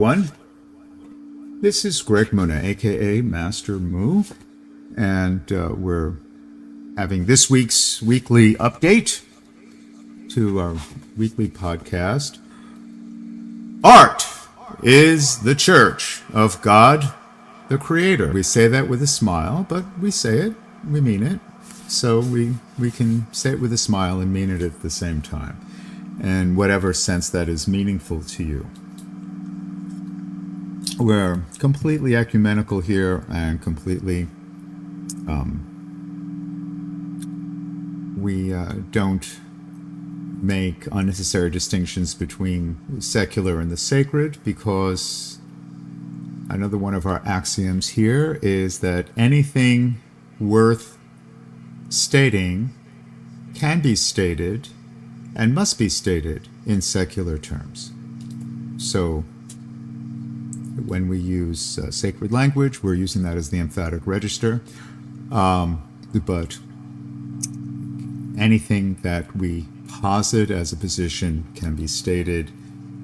One, this is Greg Muna, aka Master Moo, and we're having this week's weekly update to our weekly podcast. Art is the church of God, the Creator. We say that with a smile, but we say it, we mean it. So we can say it with a smile and mean it at the same time, in whatever sense that is meaningful to you. We're completely ecumenical here and completely, we don't make unnecessary distinctions between secular and the sacred, because another one of our axioms here is that anything worth stating can be stated and must be stated in secular terms. So when we use sacred language, we're using that as the emphatic register. But anything that we posit as a position can be stated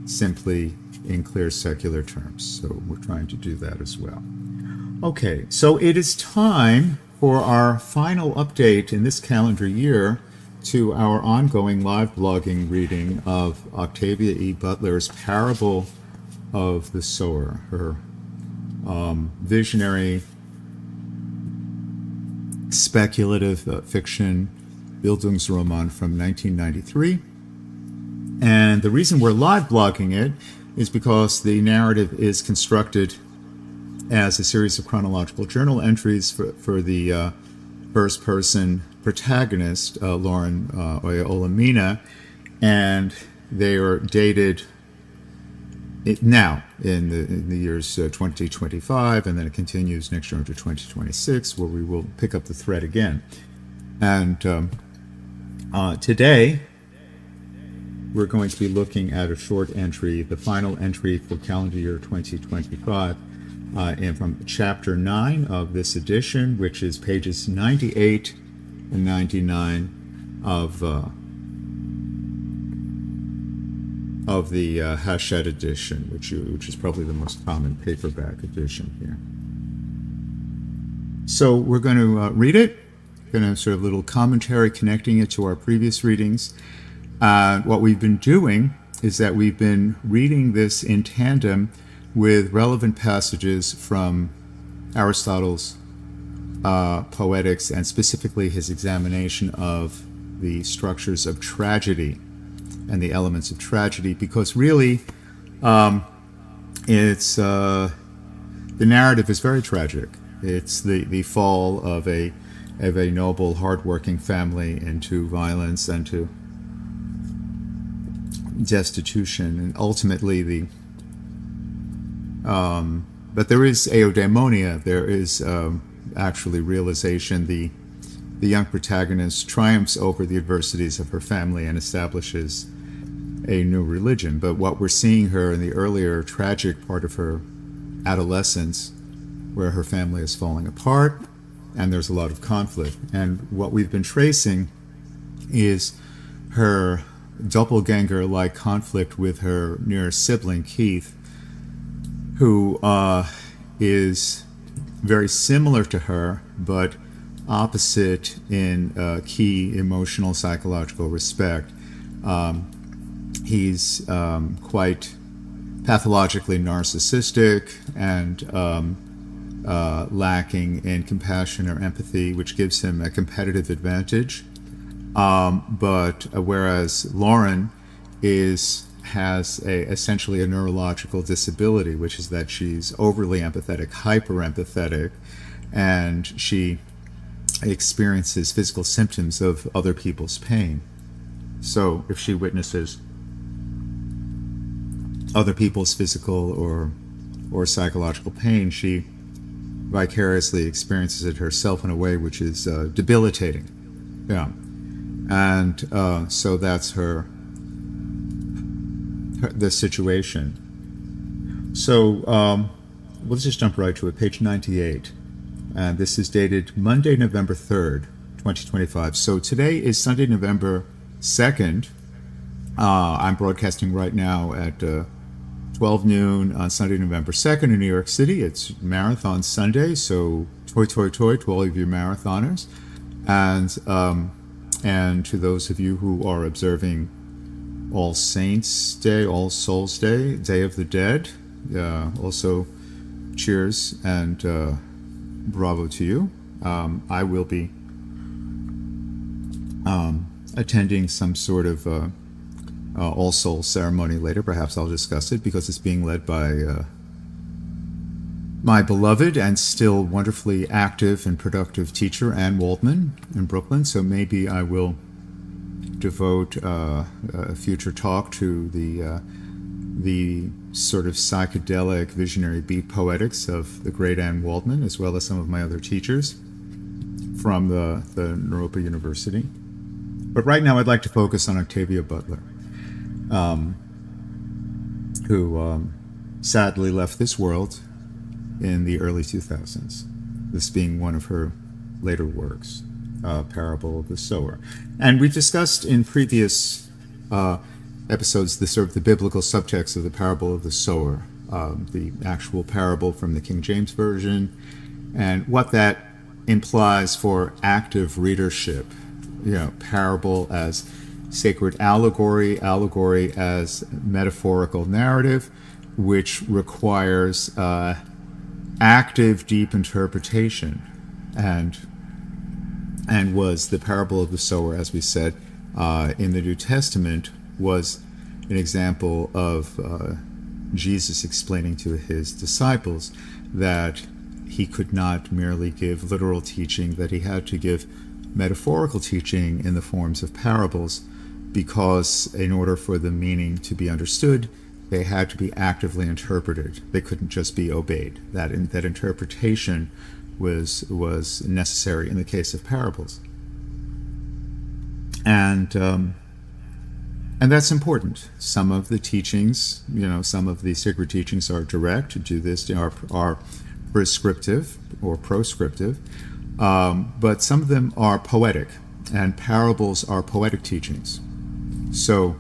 simply in clear secular terms. So we're trying to do that as well. Okay, so it is time for our final update in this calendar year to our ongoing live blogging reading of Octavia E. Butler's Parable of the Sower, her visionary, speculative fiction Bildungsroman from 1993. And the reason we're live blogging it is because the narrative is constructed as a series of chronological journal entries for the first-person protagonist, Lauren Olamina, and they are dated now in the years 2025, and then it continues next year into 2026, where we will pick up the thread again. And today we're going to be looking at a short entry, the final entry for calendar year 2025, and from chapter 9 of this edition, which is pages 98 and 99 of the Hachette edition, which is probably the most common paperback edition here. So we're going to read it. We're going to sort of little commentary connecting it to our previous readings. What we've been doing is that we've been reading this in tandem with relevant passages from Aristotle's Poetics, and specifically his examination of the structures of tragedy and the elements of tragedy, because really it's the narrative is very tragic. It's the fall of a noble, hardworking family into violence and to destitution, and ultimately but there is eudaimonia. There is actually realization. The young protagonist triumphs over the adversities of her family and establishes a new religion. But what we're seeing her in the earlier tragic part of her adolescence, where her family is falling apart and there's a lot of conflict. And what we've been tracing is her doppelganger-like conflict with her near sibling, Keith, who is very similar to her, but opposite in key emotional, psychological respect. He's quite pathologically narcissistic and lacking in compassion or empathy, which gives him a competitive advantage. But whereas Lauren has essentially a neurological disability, which is that she's overly empathetic, hyper empathetic, and she experiences physical symptoms of other people's pain. So if she witnesses other people's physical or psychological pain, she vicariously experiences it herself in a way which is debilitating. Yeah. And so that's the situation. So let's just jump right to it. Page 98. And this is dated Monday, November 3rd, 2025. So today is Sunday, November 2nd. I'm broadcasting right now at 12 noon on Sunday, November 2nd in New York City. It's Marathon Sunday, so toi toi toi to all of you marathoners. And to those of you who are observing All Saints Day, All Souls Day, Day of the Dead, also cheers and bravo to you. I will be attending some sort of All Souls ceremony later. Perhaps I'll discuss it because it's being led by my beloved and still wonderfully active and productive teacher, Ann Waldman, in Brooklyn. So maybe I will devote a future talk to the sort of psychedelic visionary beat poetics of the great Ann Waldman, as well as some of my other teachers from the Naropa University. But right now I'd like to focus on Octavia Butler, who sadly left this world in the early 2000s, this being one of her later works, Parable of the Sower. And we've discussed in previous episodes the sort of the biblical subtext of the Parable of the Sower, the actual parable from the King James Version, and what that implies for active readership. Parable as sacred allegory, allegory as metaphorical narrative, which requires active, deep interpretation, and was the parable of the sower, as we said, in the New Testament, was an example of Jesus explaining to his disciples that he could not merely give literal teaching, that he had to give metaphorical teaching in the forms of parables, because in order for the meaning to be understood, they had to be actively interpreted. They couldn't just be obeyed. That interpretation was necessary in the case of parables, and that's important. Some of the teachings, some of the sacred teachings are direct. Do this are prescriptive or proscriptive, but some of them are poetic, and parables are poetic teachings. So.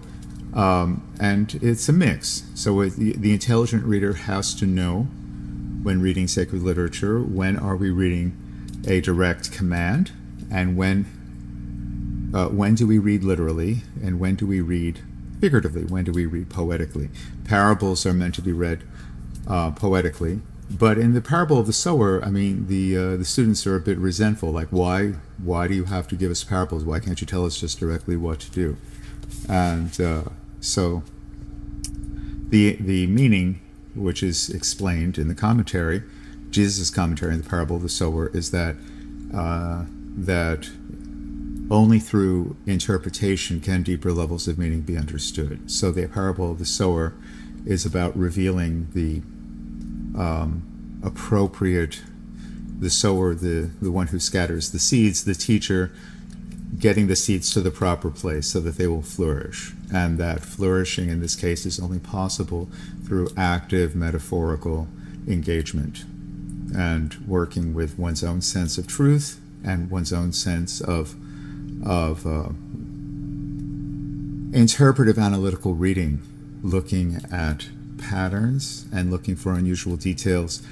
And it's a mix. So the intelligent reader has to know, when reading sacred literature, when are we reading a direct command, and when do we read literally, and when do we read figuratively, when do we read poetically. Parables are meant to be read poetically, but in the parable of the sower, the students are a bit resentful, like, why do you have to give us parables? Why can't you tell us just directly what to do? And so the meaning, which is explained in the commentary, Jesus' commentary in the parable of the sower, is that only through interpretation can deeper levels of meaning be understood. So the parable of the sower is about revealing the appropriate, the sower, the one who scatters the seeds, the teacher, getting the seeds to the proper place so that they will flourish. And that flourishing in this case is only possible through active metaphorical engagement and working with one's own sense of truth and one's own sense of interpretive analytical reading, looking at patterns and looking for unusual details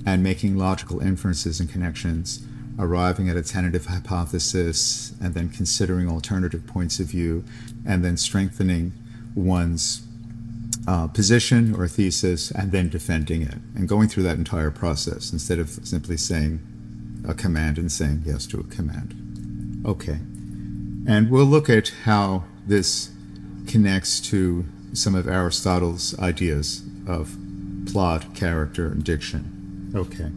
and making logical inferences and connections, arriving at a tentative hypothesis, and then considering alternative points of view, and then strengthening one's position or thesis, and then defending it, and going through that entire process instead of simply saying a command and saying yes to a command. Okay, and we'll look at how this connects to some of Aristotle's ideas of plot, character, and diction. Okay.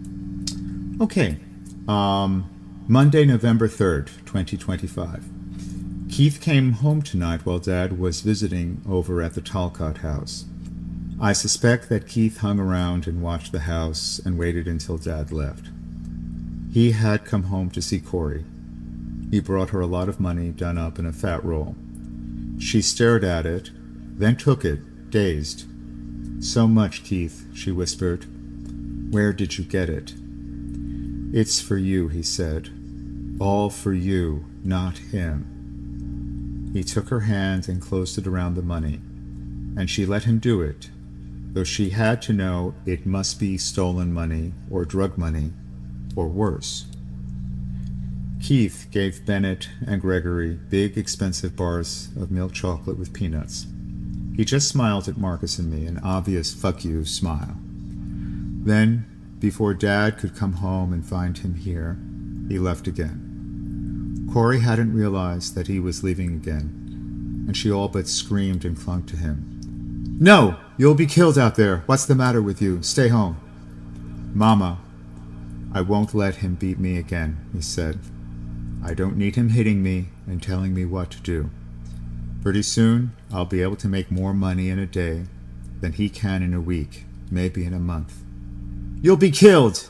Monday, November 3rd, 2025. Keith came home tonight while Dad was visiting over at the Talcott house. I suspect that Keith hung around and watched the house and waited until Dad left. He had come home to see Corey. He brought her a lot of money done up in a fat roll. She stared at it, then took it, dazed. "So much, Keith," she whispered. "Where did you get it?" "It's for you," he said. "All for you, not him." He took her hand and closed it around the money, and she let him do it. though she had to know it must be stolen money or drug money or worse. Keith gave Bennett and Gregory big, expensive bars of milk chocolate with peanuts. He just smiled at Marcus and me, an obvious fuck you smile. Then, before Dad could come home and find him here, he left again. Corey hadn't realized that he was leaving again, and she all but screamed and clung to him. "No! You'll be killed out there! What's the matter with you? Stay home!" "Mama, I won't let him beat me again," he said. "I don't need him hitting me and telling me what to do. Pretty soon, I'll be able to make more money in a day than he can in a week, maybe in a month." "You'll be killed!"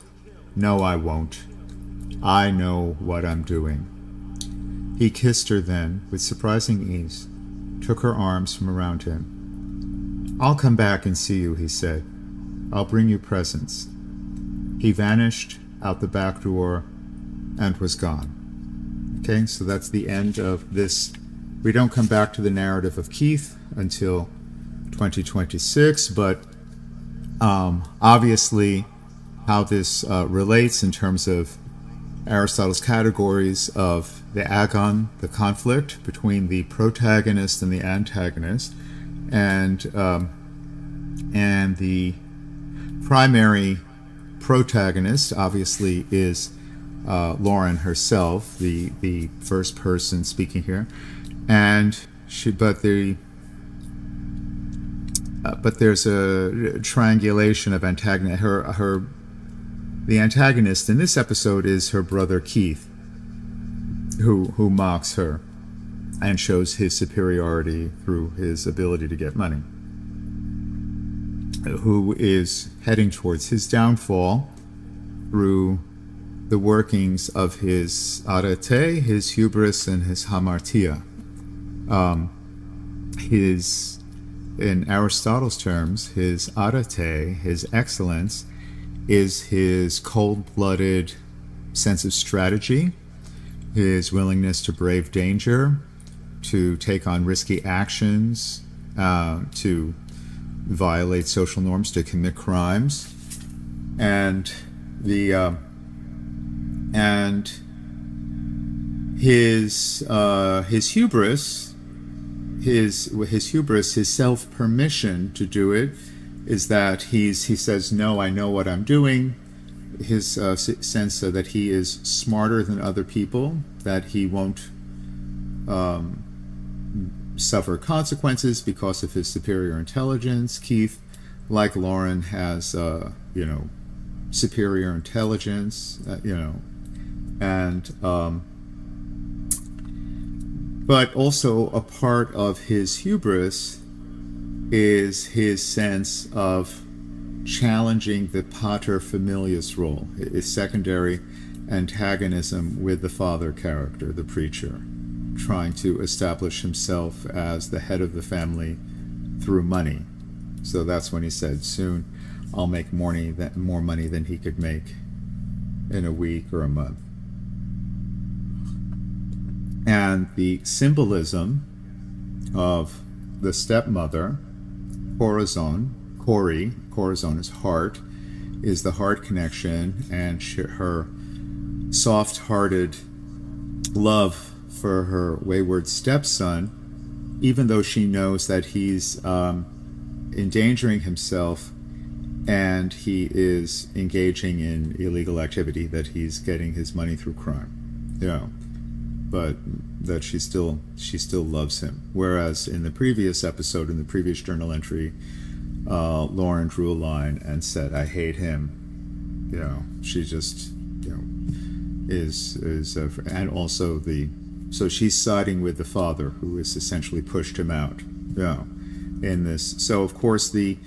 "No, I won't. I know what I'm doing." He kissed her then, with surprising ease, took her arms from around him. "I'll come back and see you," he said. "I'll bring you presents." He vanished out the back door and was gone. Okay, so that's the end of this. We don't come back to the narrative of Keith until 2026, but obviously how this relates in terms of Aristotle's categories of the agon, the conflict between the protagonist and the antagonist, and the primary protagonist obviously is Lauren herself, the first person speaking here, and but there's a triangulation of antagonist. The antagonist in this episode is her brother Keith, who mocks her and shows his superiority through his ability to get money, who is heading towards his downfall through the workings of his arete, his hubris, and his hamartia. In Aristotle's terms, his arete, his excellence, is his cold-blooded sense of strategy, his willingness to brave danger, to take on risky actions, to violate social norms, to commit crimes, and his hubris, his self-permission to do it, is that he says, "No, I know what I'm doing." His sense that he is smarter than other people, that he won't suffer consequences because of his superior intelligence. Keith, like Lauren, has superior intelligence, and but also a part of his hubris is his sense of challenging the pater familias role, his secondary antagonism with the father character, the preacher, trying to establish himself as the head of the family through money. So that's when he said, "Soon I'll make more money than he could make in a week or a month." And the symbolism of the stepmother, Corazon is heart, is the heart connection, and her soft-hearted love for her wayward stepson, even though she knows that he's endangering himself and he is engaging in illegal activity, that he's getting his money through crime, but that she still loves him. Whereas in the previous episode, in the previous journal entry, Lauren drew a line and said, "I hate him." She just is and also so she's siding with the father, who has essentially pushed him out. In this, so of course the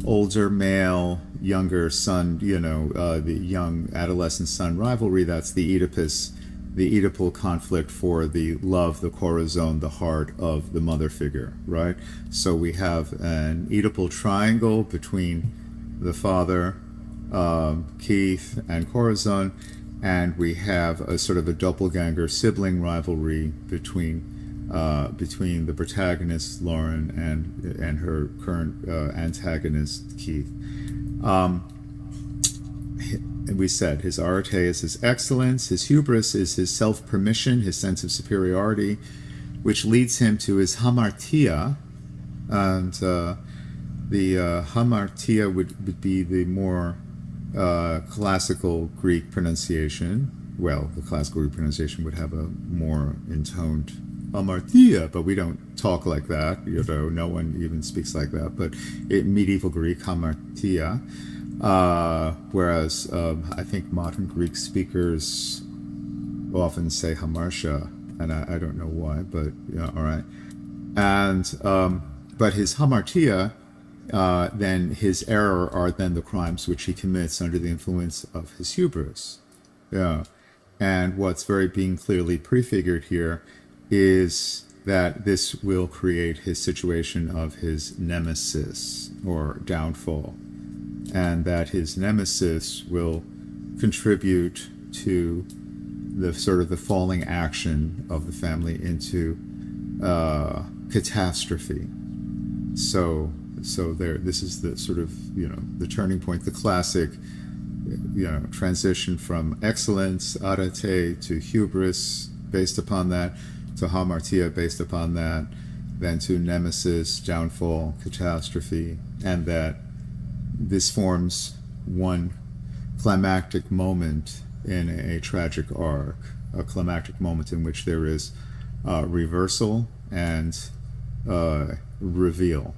older male, younger son, the young adolescent son rivalry, that's the Oedipal conflict for the love, the corazon, the heart of the mother figure, right? So we have an Oedipal triangle between the father, Keith, and Corazon, and we have a sort of a doppelganger sibling rivalry between between the protagonist Lauren and her current antagonist Keith. We said his arete is his excellence, his hubris is his self-permission, his sense of superiority, which leads him to his hamartia, and the hamartia would be the more classical Greek pronunciation. Well, the classical Greek pronunciation would have a more intoned hamartia, but we don't talk like that. No one even speaks like that. But in medieval Greek, hamartia. Whereas I think modern Greek speakers often say hamartia, and I don't know why, but yeah, all right. And but his hamartia, then his error are then the crimes which he commits under the influence of his hubris. Yeah. And what's very being clearly prefigured here is that this will create his situation of his nemesis or downfall, and that his nemesis will contribute to the sort of the falling action of the family into catastrophe. So there, this is the sort of, the turning point, the classic, transition from excellence, arete, to hubris based upon that, to hamartia based upon that, then to nemesis, downfall, catastrophe, and that this forms one climactic moment in a tragic arc, a climactic moment in which there is reversal and reveal.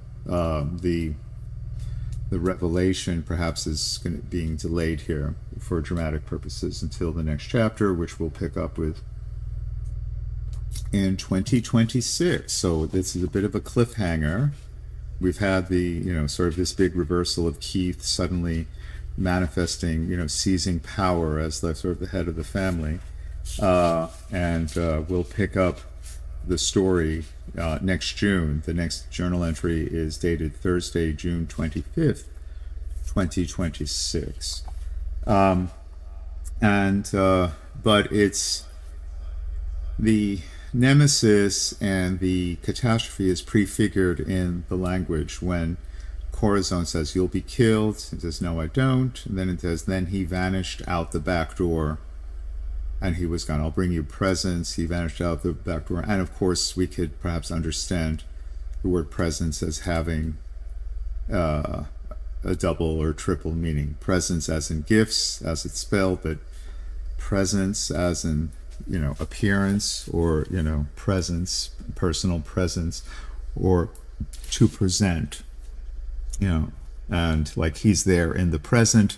The revelation perhaps is being delayed here for dramatic purposes until the next chapter, which we'll pick up with in 2026. So this is a bit of a cliffhanger. We've had the, sort of this big reversal of Keith suddenly manifesting, seizing power as the sort of the head of the family. And we'll pick up the story next June. The next journal entry is dated Thursday, June 25th, 2026. But it's the nemesis and the catastrophe is prefigured in the language when Corazon says, "You'll be killed." He says, "No, I don't." And then it says, "Then he vanished out the back door and he was gone. I'll bring you presents." He vanished out the back door. And of course, we could perhaps understand the word presents as having a double or triple meaning. Presents as in gifts, as it's spelled, but presence as in, appearance, or, presence, personal presence, or to present, and like he's there in the present,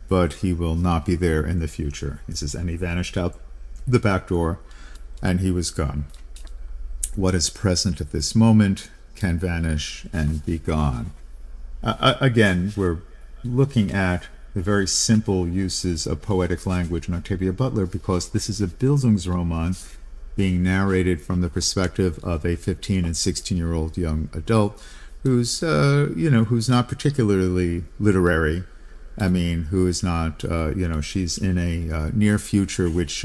but he will not be there in the future. He says, "And he vanished out the back door, and he was gone." What is present at this moment can vanish and be gone. Again, we're looking at the very simple uses of poetic language in Octavia Butler, because this is a Bildungsroman being narrated from the perspective of a 15 and 16-year-old young adult who's, who's not particularly literary. I mean, who is not, she's in a near future which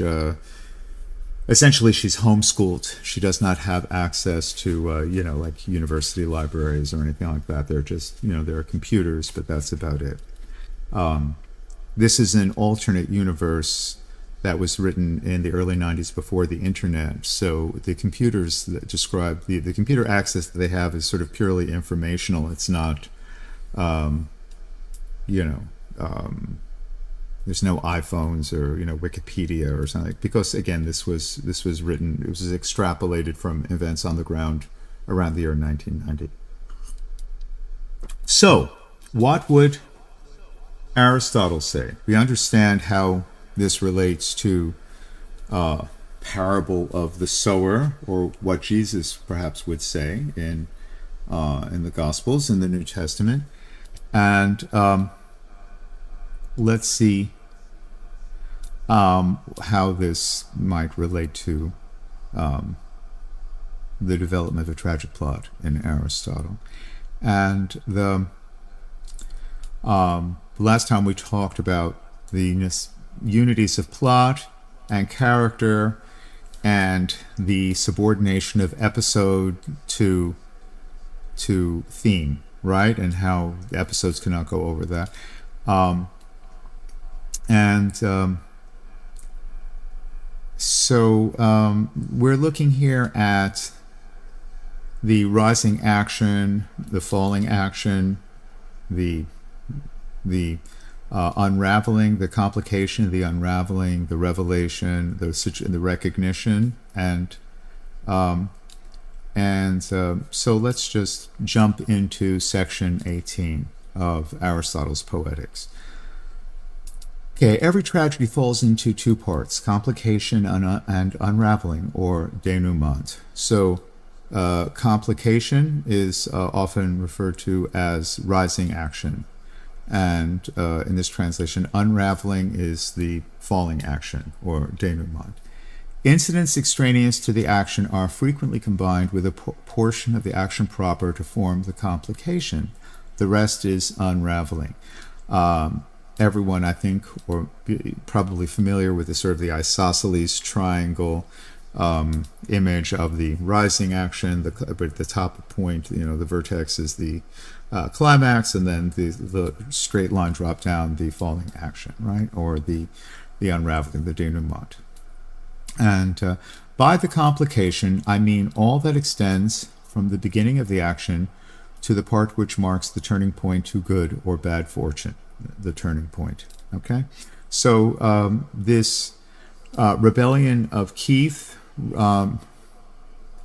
essentially she's homeschooled. She does not have access to, like university libraries or anything like that. They're just, there are computers, but that's about it. This is an alternate universe that was written in the early 90s before the internet. So the computers that describe, the computer access that they have is sort of purely informational. It's not, there's no iPhones or Wikipedia or something, because again this was written, it was extrapolated from events on the ground around the year 1990. So what would Aristotle say? We understand how this relates to parable of the sower, or what Jesus perhaps would say in the Gospels in the New Testament, and let's see how this might relate to the development of a tragic plot in Aristotle. And the last time we talked about the unities of plot and character and the subordination of episode to theme, right? And how the episodes cannot go over that. So we're looking here at the rising action, the falling action, the unraveling, the complication, the unraveling, the revelation, the recognition, so let's just jump into section 18 of Aristotle's Poetics. Okay, every tragedy falls into two parts: complication and unraveling, or denouement. So complication is often referred to as rising action, and in this translation, unraveling is the falling action, or denouement. Incidents extraneous to the action are frequently combined with a portion of the action proper to form the complication. The rest is unraveling. Everyone, I think, or probably familiar with the sort of the isosceles triangle image of the rising action. But at the top point, the vertex is the climax, and then the straight line drop down, the falling action, right? Or the unraveling, the denouement. And by the complication, I mean all that extends from the beginning of the action to the part which marks the turning point to good or bad fortune, the turning point. Okay? So this rebellion of Keith,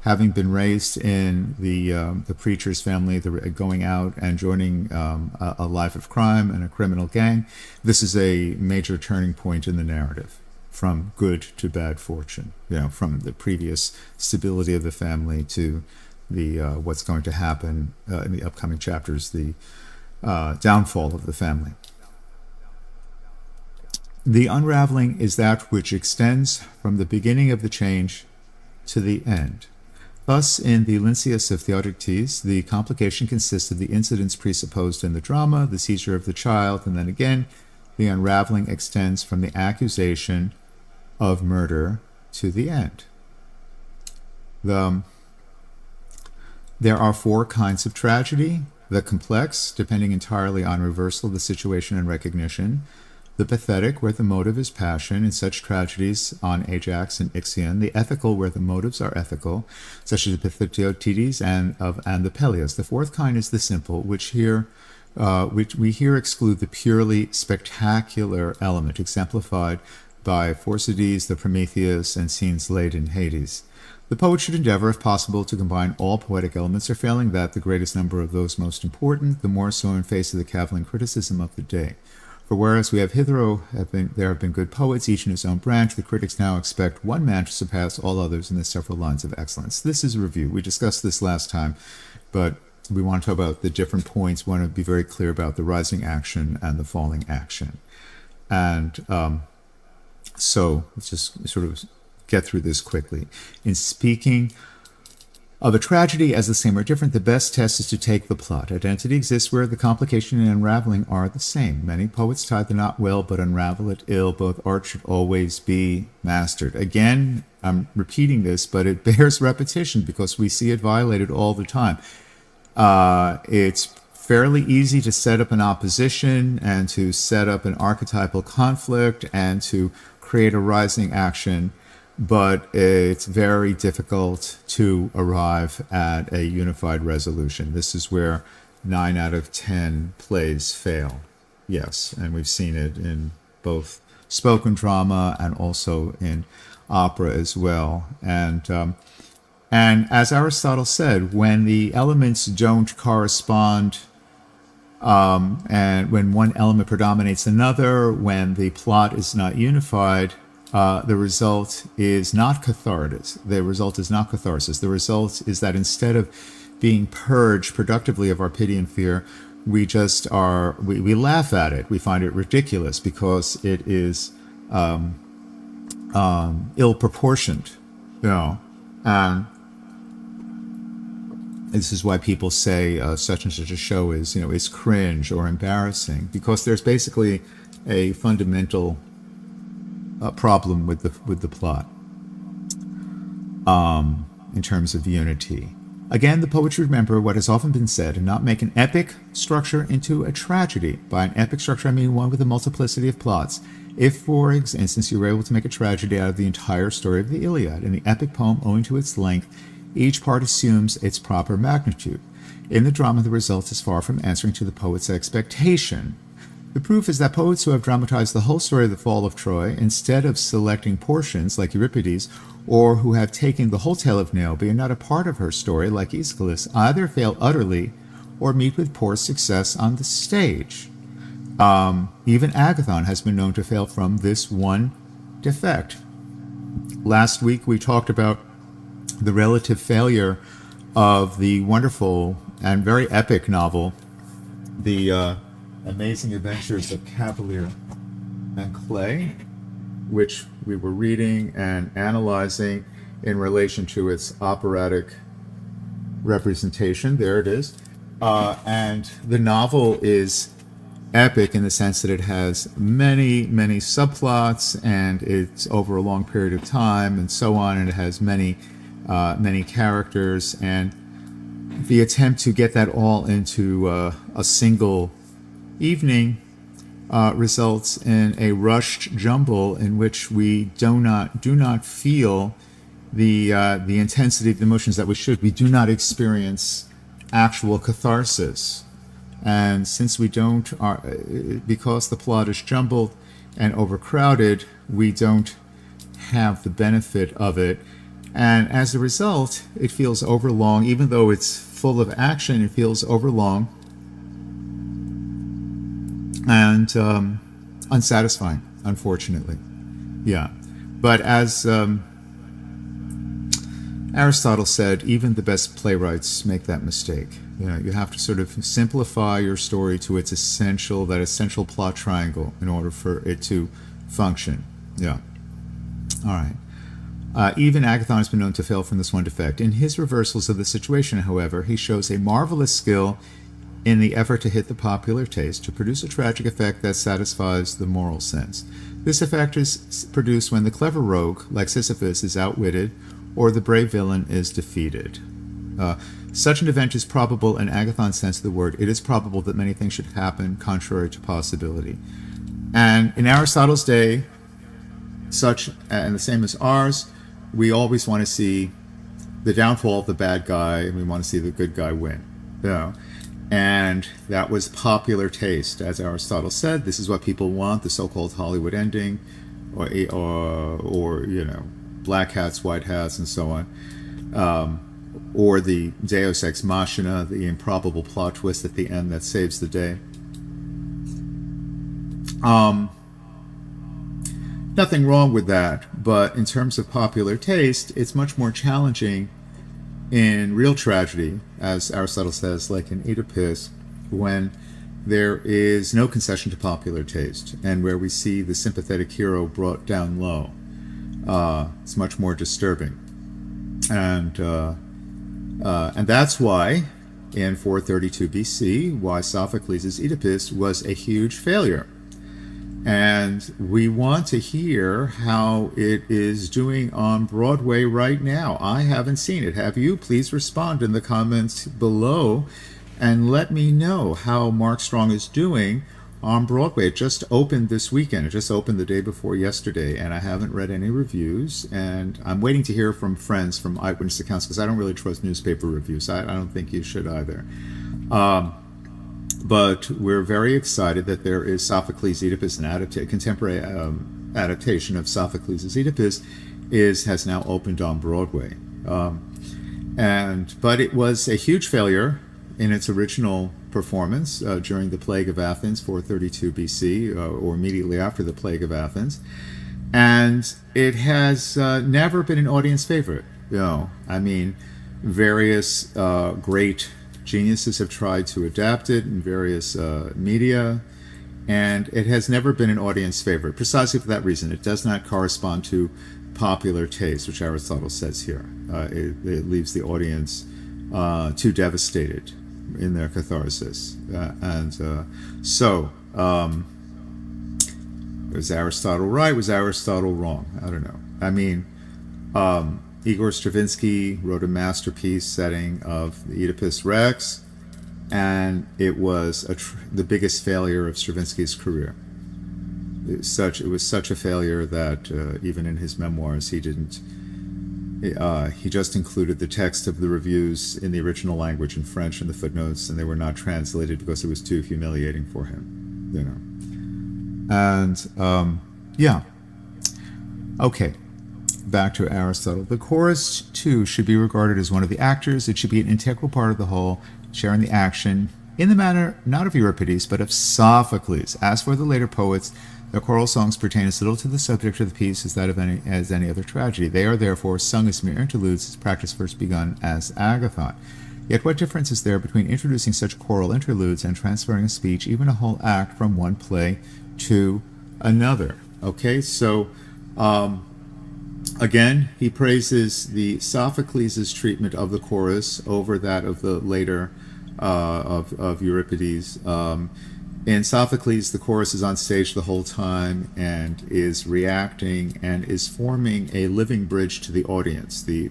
having been raised in the preacher's family, going out and joining a life of crime and a criminal gang, this is a major turning point in the narrative. From good to bad fortune, from the previous stability of the family to the what's going to happen in the upcoming chapters, the downfall of the family. The unraveling is that which extends from the beginning of the change to the end. Thus, in the Lynceus of Theodictes, the complication consists of the incidents presupposed in the drama, the seizure of the child, and then again, the unraveling extends from the accusation of murder to the end. There are four kinds of tragedy: the complex, depending entirely on reversal of the situation and recognition; the pathetic, where the motive is passion, in such tragedies on Ajax and Ixion; the ethical, where the motives are ethical, such as the Pathotiotides and the Peleus. The fourth kind is the simple, which we here exclude the purely spectacular element, exemplified by Phorcides, the Prometheus, and scenes laid in Hades. The poet should endeavor, if possible, to combine all poetic elements, or failing that, the greatest number of those most important, the more so in face of the cavilling criticism of the day. For whereas we have hitherto there have been good poets, each in his own branch, the critics now expect one man to surpass all others in the several lines of excellence. This is a review. We discussed this last time, but we want to talk about the different points. We want to be very clear about the rising action and the falling action. And so let's just sort of get through this quickly. In speaking of a tragedy as the same or different, the best test is to take the plot. Identity exists where the complication and unraveling are the same. Many poets tie the knot well, but unravel it ill. Both art should always be mastered. Again, I'm repeating this, but it bears repetition because we see it violated all the time. It's fairly easy to set up an opposition and to set up an archetypal conflict and to create a rising action, but it's very difficult to arrive at a unified resolution. This is where 9 out of 10 plays fail. Yes, and we've seen it in both spoken drama and also in opera as well. And as Aristotle said, when the elements don't correspond, and when one element predominates another, when the plot is not unified, the result is not catharsis. The result is not catharsis. The result is that instead of being purged productively of our pity and fear, we just are, we laugh at it. We find it ridiculous because it is ill-proportioned, and this is why people say such and such a show is cringe or embarrassing, because there's basically a fundamental problem with the plot. in terms of unity. Again, the poet should remember what has often been said and not make an epic structure into a tragedy. By an epic structure, I mean one with a multiplicity of plots. If, for instance, you were able to make a tragedy out of the entire story of the Iliad, in the epic poem, owing to its length, each part assumes its proper magnitude. In the drama, the result is far from answering to the poet's expectation. The proof is that poets who have dramatized the whole story of the fall of Troy, instead of selecting portions like Euripides, or who have taken the whole tale of Niobe and not a part of her story like Aeschylus, either fail utterly or meet with poor success on the stage. Even Agathon has been known to fail from this one defect. Last week we talked about the relative failure of the wonderful and very epic novel, The Amazing Adventures of Cavalier and Clay, which we were reading and analyzing in relation to its operatic representation. There it is. And the novel is epic in the sense that it has many, many subplots, and it's over a long period of time and so on, and it has many characters, and the attempt to get that all into a single evening results in a rushed jumble in which we do not feel the intensity of the emotions that we should. We do not experience actual catharsis, and since we don't, because the plot is jumbled and overcrowded, we don't have the benefit of it, and as a result, it feels overlong. Even though it's full of action, it feels overlong and unsatisfying, unfortunately. Yeah. But as Aristotle said, even the best playwrights make that mistake. You have to sort of simplify your story to its essential plot triangle in order for it to function. Yeah. All right. Even Agathon has been known to fail from this one defect. In his reversals of the situation, however, he shows a marvelous skill in the effort to hit the popular taste, to produce a tragic effect that satisfies the moral sense. This effect is produced when the clever rogue, like Sisyphus, is outwitted, or the brave villain is defeated. Such an event is probable in Agathon's sense of the word. It is probable that many things should happen contrary to possibility. And in Aristotle's day, and the same as ours, we always want to see the downfall of the bad guy, and we want to see the good guy win. And that was popular taste. As Aristotle said, this is what people want, the so-called Hollywood ending, or black hats, white hats, and so on. Or the Deus Ex Machina, the improbable plot twist at the end that saves the day. Nothing wrong with that, but in terms of popular taste, it's much more challenging in real tragedy, as Aristotle says, like in Oedipus, when there is no concession to popular taste, and where we see the sympathetic hero brought down low. It's much more disturbing. And that's why, in 432 BC, why Sophocles' Oedipus was a huge failure. And we want to hear how it is doing on Broadway right now. I haven't seen it. Have you? Please respond in the comments below and let me know how Mark Strong is doing on Broadway. It just opened this weekend. It just opened the day before yesterday, and I haven't read any reviews. And I'm waiting to hear from friends from eyewitness accounts, because I don't really trust newspaper reviews. I don't think you should either. But we're very excited that there is Sophocles' Oedipus, a contemporary adaptation of Sophocles' Oedipus, has now opened on Broadway. But it was a huge failure in its original performance during the Plague of Athens, 432 BC, or immediately after the Plague of Athens. And it has never been an audience favorite. Various great geniuses have tried to adapt it in various media, and it has never been an audience favorite, precisely for that reason. It does not correspond to popular taste, which Aristotle says here. It leaves the audience too devastated in their catharsis. Was Aristotle right? Was Aristotle wrong? I don't know. Igor Stravinsky wrote a masterpiece setting of the Oedipus Rex, and it was the biggest failure of Stravinsky's career. It was such a failure that even in his memoirs he didn't. He just included the text of the reviews in the original language in French in the footnotes, and they were not translated because it was too humiliating for him, you know. And yeah, okay. Back to Aristotle. The chorus, too, should be regarded as one of the actors. It should be an integral part of the whole, sharing the action in the manner not of Euripides, but of Sophocles. As for the later poets, their choral songs pertain as little to the subject of the piece as that of any other tragedy. They are therefore sung as mere interludes, as practice first begun as Agathon. Yet what difference is there between introducing such choral interludes and transferring a speech, even a whole act, from one play to another? Okay, so again, he praises the Sophocles' treatment of the chorus over that of the later of Euripides. In Sophocles, the chorus is on stage the whole time and is reacting and is forming a living bridge to the audience. The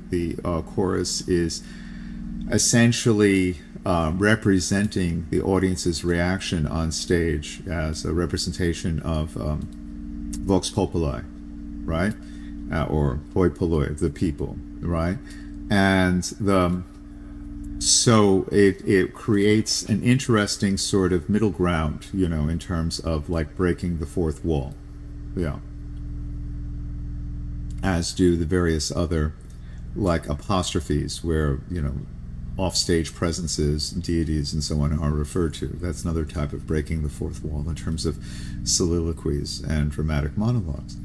chorus is essentially representing the audience's reaction on stage as a representation of vox populi, right? Or hoi polloi, the people, right? And so it creates an interesting sort of middle ground, you know, in terms of like breaking the fourth wall, yeah. As do the various other like apostrophes where, you know, offstage presences, deities, and so on are referred to. That's another type of breaking the fourth wall in terms of soliloquies and dramatic monologues.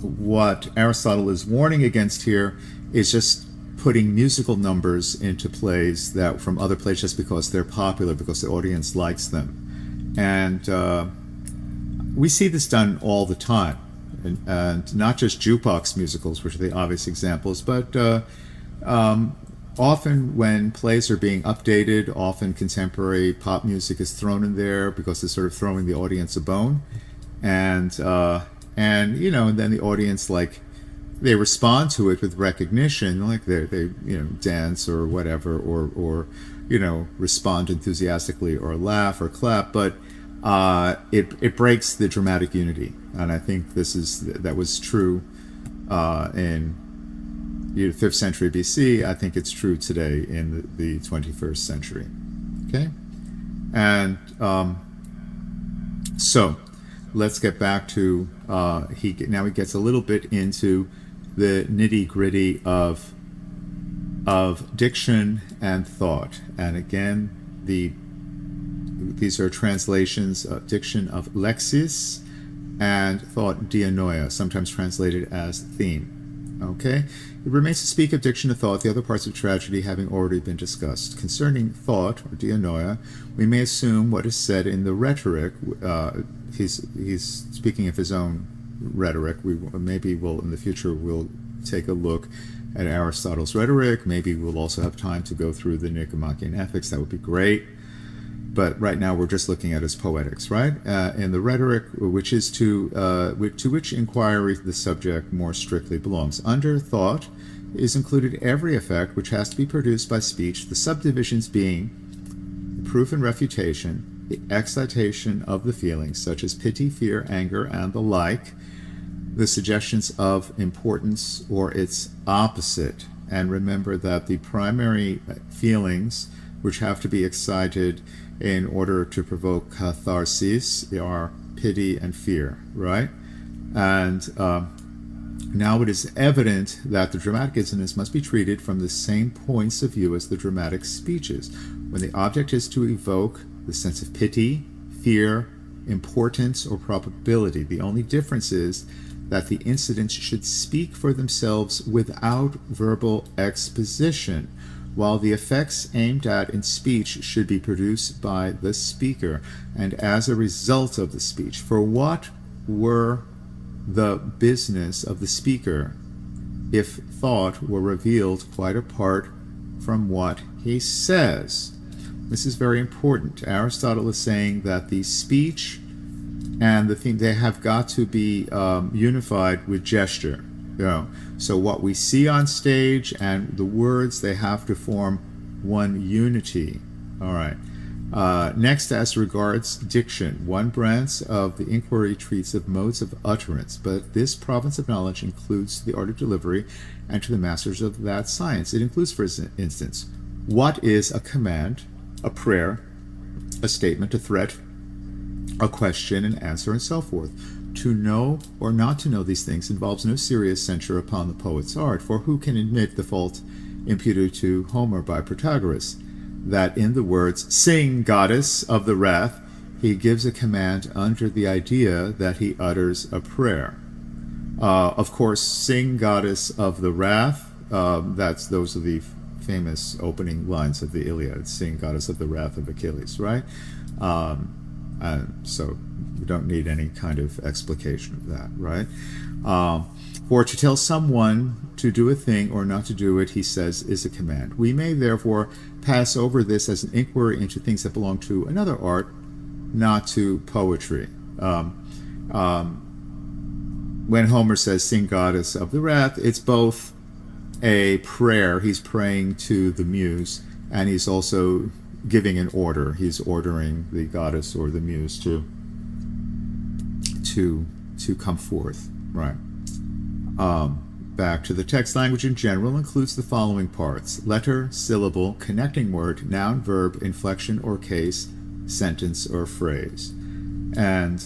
What Aristotle is warning against here is just putting musical numbers into plays that from other plays just because they're popular, because the audience likes them. And we see this done all the time. And not just jukebox musicals, which are the obvious examples, but often when plays are being updated, often contemporary pop music is thrown in there because it's sort of throwing the audience a bone. And you know, and then the audience, like, they respond to it with recognition, like they you know, dance or whatever, or you know, respond enthusiastically or laugh or clap, but it breaks the dramatic unity. And I think that was true in the 5th century BC. I think it's true today in the 21st century. Okay, and so let's get back to he gets a little bit into the nitty-gritty of diction and thought. And again, these are translations of diction of lexis and thought dianoia, sometimes translated as theme. Okay? It remains to speak of diction and thought, the other parts of tragedy having already been discussed. Concerning thought, or dianoia, we may assume what is said in the rhetoric. He's speaking of his own rhetoric. Maybe in the future we'll take a look at Aristotle's rhetoric. Maybe we'll also have time to go through the Nicomachean Ethics. That would be great. But right now we're just looking at his poetics, right? In the rhetoric, which is to which inquiry the subject more strictly belongs. Under thought is included every effect which has to be produced by speech, the subdivisions being the proof and refutation, the excitation of the feelings, such as pity, fear, anger, and the like, the suggestions of importance or its opposite. And remember that the primary feelings which have to be excited in order to provoke catharsis are pity and fear, right? And now it is evident that the dramatic incidents must be treated from the same points of view as the dramatic speeches. When the object is to evoke the sense of pity, fear, importance, or probability, the only difference is that the incidents should speak for themselves without verbal exposition, while the effects aimed at in speech should be produced by the speaker and as a result of the speech. For what were the business of the speaker if thought were revealed quite apart from what he says? This is very important. Aristotle is saying that the speech and the theme, they have got to be unified with gesture. You know, so what we see on stage and the words, they have to form one unity. All right. Next, as regards diction, one branch of the inquiry treats of modes of utterance, but this province of knowledge includes the art of delivery, and to the masters of that science, it includes, for instance, what is a command, a prayer, a statement, a threat, a question, an answer, and so forth. To know or not to know these things involves no serious censure upon the poet's art, for who can admit the fault imputed to Homer by Protagoras, that in the words, "Sing, goddess of the wrath," he gives a command under the idea that he utters a prayer. Of course, "Sing, goddess of the wrath," those are the famous opening lines of the Iliad, "Sing, goddess of the wrath of Achilles," right? So we don't need any kind of explication of that, right? For to tell someone to do a thing or not to do it, he says, is a command. We may therefore pass over this as an inquiry into things that belong to another art, not to poetry. When Homer says, "Sing, goddess of the wrath," it's both a prayer, he's praying to the muse, and he's also giving an order. He's ordering the goddess or the muse to come forth, right? Back to the text. Language in general includes the following parts: letter, syllable, connecting word, noun, verb, inflection or case, sentence or phrase. And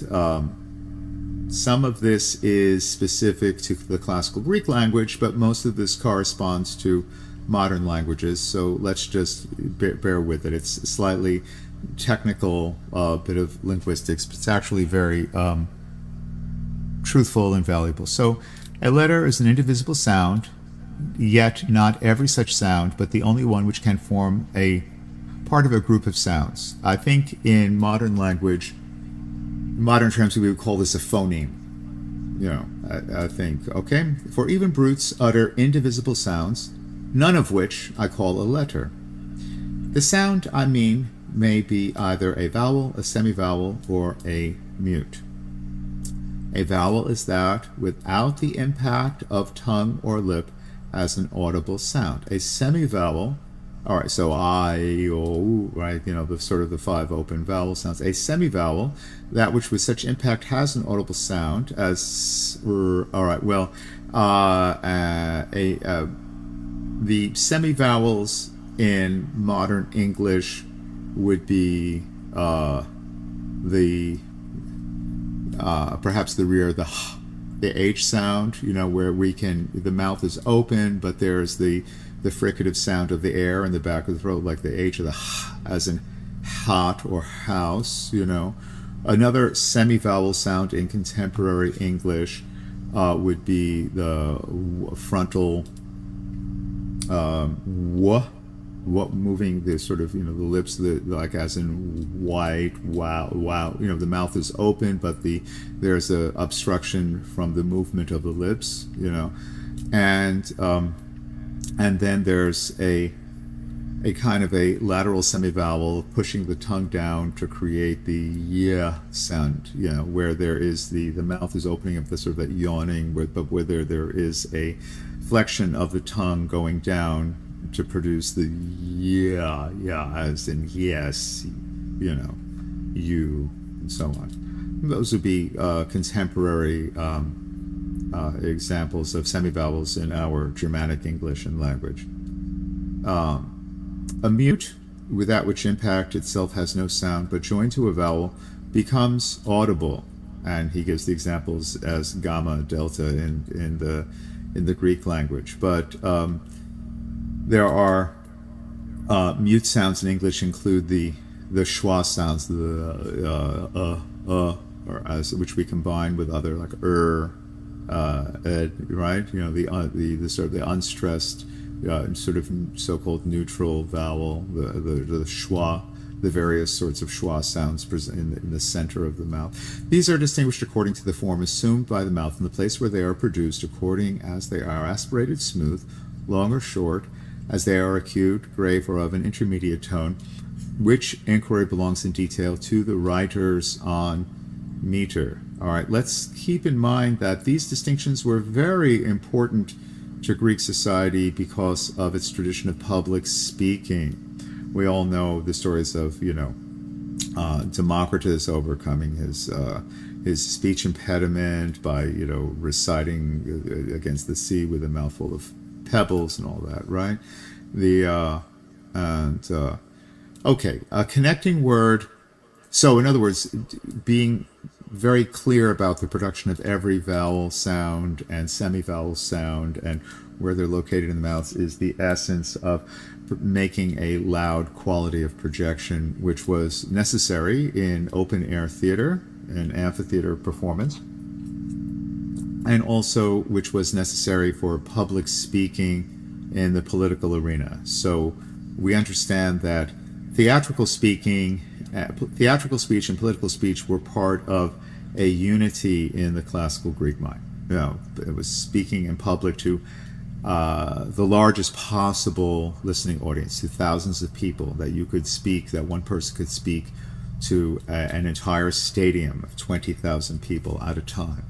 some of this is specific to the classical Greek language, but most of this corresponds to modern languages, so let's just bear with it. It's a slightly technical bit of linguistics, but it's actually very truthful and valuable. So a letter is an indivisible sound, yet not every such sound, but the only one which can form a part of a group of sounds. I think in modern language, modern terms, we would call this a phoneme. You know, I think, okay? For even brutes utter indivisible sounds, none of which I call a letter. The sound, I mean, may be either a vowel, a semivowel, or a mute. A vowel is that without the impact of tongue or lip as an audible sound. A semivowel, all right, so I, O, right, you know, the sort of the 5 open vowel sounds. A semivowel, that which with such impact has an audible sound as, all right, well, the semivowels in modern English would be perhaps the rear, the H sound, you know, where the mouth is open, but there's the fricative sound of the air in the back of the throat, like the H, or the H, as in hot or house, you know. Another semivowel sound in contemporary English would be the frontal moving the sort of, you know, the lips, like as in white, wow, you know, the mouth is open, but there's a obstruction from the movement of the lips, you know, and then there's a kind of a lateral semivowel pushing the tongue down to create the yeah sound, you know, where there is the mouth is opening up, the sort of that yawning, but whether there is a flexion of the tongue going down to produce the yeah, as in yes, you know, you, and so on. Those would be contemporary examples of semivowels in our Germanic English and language. A mute, with that which impact itself has no sound, but joined to a vowel, becomes audible. And he gives the examples as gamma, delta in the Greek language. But there are mute sounds in English include the schwa sounds, or which we combine with other like ed, right? You know, the sort of the unstressed, sort of so-called neutral vowel, the schwa, the various sorts of schwa sounds in the center of the mouth. These are distinguished according to the form assumed by the mouth and the place where they are produced, according as they are aspirated, smooth, long or short, as they are acute, grave, or of an intermediate tone, which inquiry belongs in detail to the writers on meter. All right, let's keep in mind that these distinctions were very important to Greek society because of its tradition of public speaking. We all know the stories of, Democritus overcoming his speech impediment by, reciting against the sea with a mouthful of pebbles and all that, right? Okay, a connecting word. So, in other words, being very clear about the production of every vowel sound and semi-vowel sound and where they're located in the mouth is the essence of making a loud quality of projection, which was necessary in open-air theater and amphitheater performance, and also which was necessary for public speaking in the political arena. So we understand that theatrical speech and political speech were part of a unity in the classical Greek mind. It was speaking in public to the largest possible listening audience, to thousands of people, that one person could speak to an entire stadium of 20,000 people at a time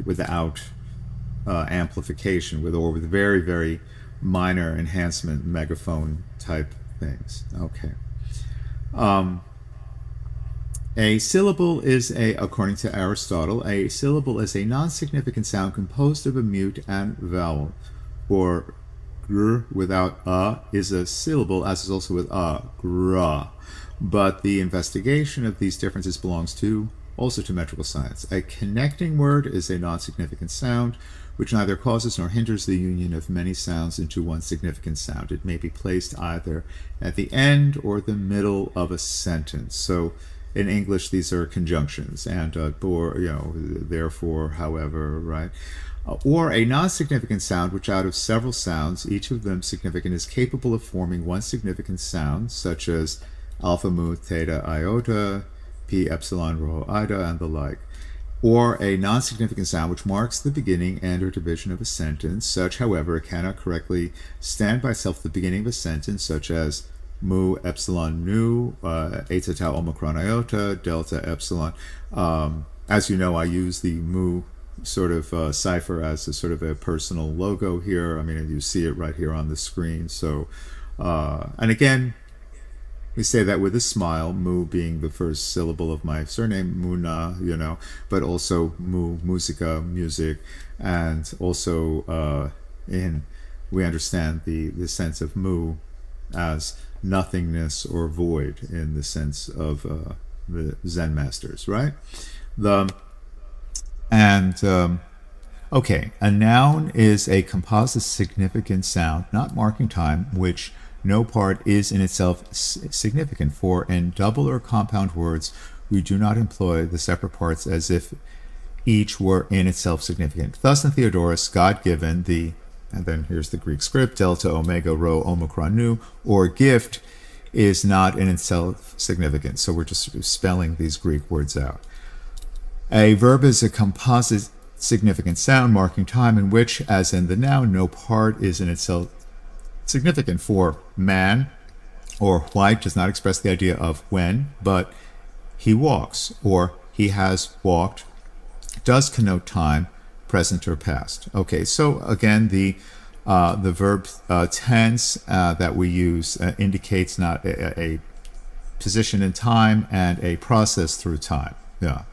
without amplification, or with very, very minor enhancement, megaphone type things. Okay. A syllable is according to Aristotle, a syllable is a non-significant sound composed of a mute and vowel. Or gr without a is a syllable, as is also with a, gra. But the investigation of these differences belongs also to metrical science. A connecting word is a non-significant sound which neither causes nor hinders the union of many sounds into one significant sound. It may be placed either at the end or the middle of a sentence. So in English, these are conjunctions, and therefore, however, right? Or a non-significant sound which out of several sounds, each of them significant, is capable of forming one significant sound, such as alpha mu theta iota, p epsilon rho ida, and the like. Or a non-significant sound which marks the beginning and or division of a sentence, such, however, cannot correctly stand by itself at the beginning of a sentence, such as mu epsilon nu, eta tau omicron iota, delta epsilon. As you know, I use the mu sort of cipher as a sort of a personal logo here. I mean, you see it right here on the screen. So, and again, we say that with a smile, mu being the first syllable of my surname, Muna, but also mu, musica, music, and also we understand the sense of mu as nothingness or void in the sense of the Zen masters, right? Okay, a noun is a composite significant sound, not marking time, which no part is in itself significant. For in double or compound words, we do not employ the separate parts as if each were in itself significant. Thus in Theodorus, God-given, and then here's the Greek script, delta, omega, rho, omicron, nu, or gift, is not in itself significant. So we're just spelling these Greek words out. A verb is a composite significant sound marking time in which, as in the noun, no part is in itself significant. For man or white does not express the idea of when, but he walks or he has walked does connote time, present or past. Okay, so again, the verb tense that we use indicates not a position in time and a process through time. Yeah.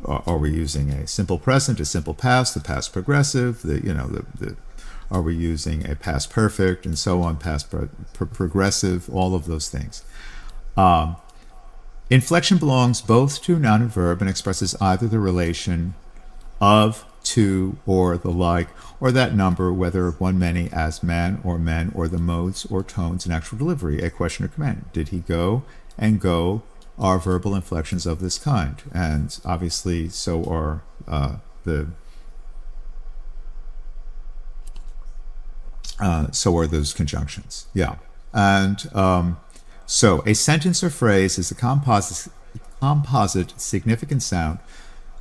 Are we using a simple present, a simple past, the past progressive, are we using a past perfect, and so on, past progressive, all of those things. Inflection belongs both to noun and verb and expresses either the relation of, to, or the like, or that number, whether one, many, as man or men, or the modes or tones in actual delivery, a question or command. Did he go and go are verbal inflections of this kind, and obviously so are those conjunctions. Yeah, and so a sentence or phrase is a composite significant sound,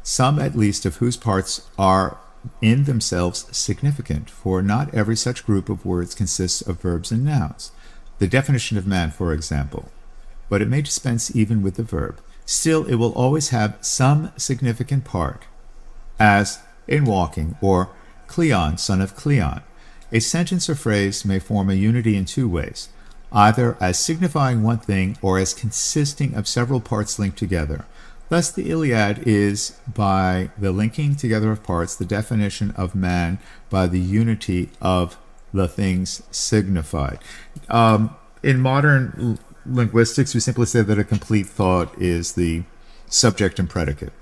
some at least of whose parts are in themselves significant, for not every such group of words consists of verbs and nouns. The definition of man, for example. But it may dispense even with the verb. still it will always have some significant part, as in walking, or Cleon, son of Cleon. A sentence or phrase may form a unity in two ways, either as signifying one thing or as consisting of several parts linked together. Thus the Iliad is, by the linking together of parts, the definition of man by the unity of the things signified. In modern linguistics, we simply say that a complete thought is the subject and predicate.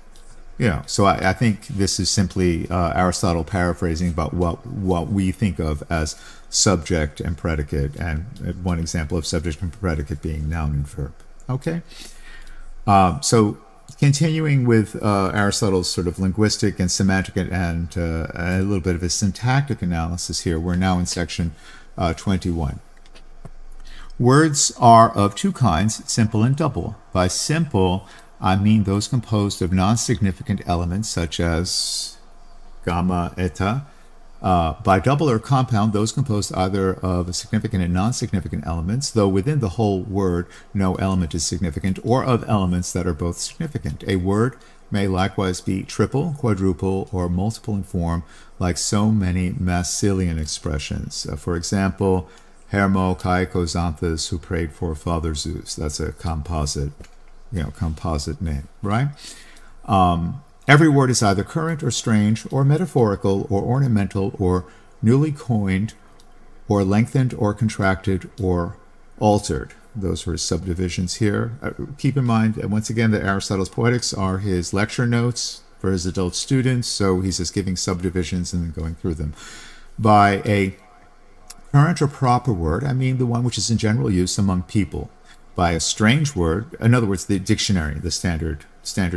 So I think this is simply Aristotle paraphrasing about what we think of as subject and predicate, and one example of subject and predicate being noun and verb. Okay? So continuing with Aristotle's sort of linguistic and semantic and a little bit of a syntactic analysis here, we're now in section 21. Words are of two kinds, simple and double. By simple, I mean those composed of non-significant elements such as gamma, eta. By double or compound, those composed either of significant and non-significant elements, though within the whole word no element is significant, or of elements that are both significant. A word may likewise be triple, quadruple, or multiple in form, like so many Massilian expressions. For example, Hermo Kaiko Xanthus, who prayed for Father Zeus. That's a composite name, right? Every word is either current or strange, or metaphorical, or ornamental, or newly coined, or lengthened, or contracted, or altered. Those are his subdivisions here. Keep in mind, once again, that Aristotle's Poetics are his lecture notes for his adult students, so he's just giving subdivisions and then going through them. By a current or proper word, I mean the one which is in general use among people. By a strange word, in other words, the dictionary, the standard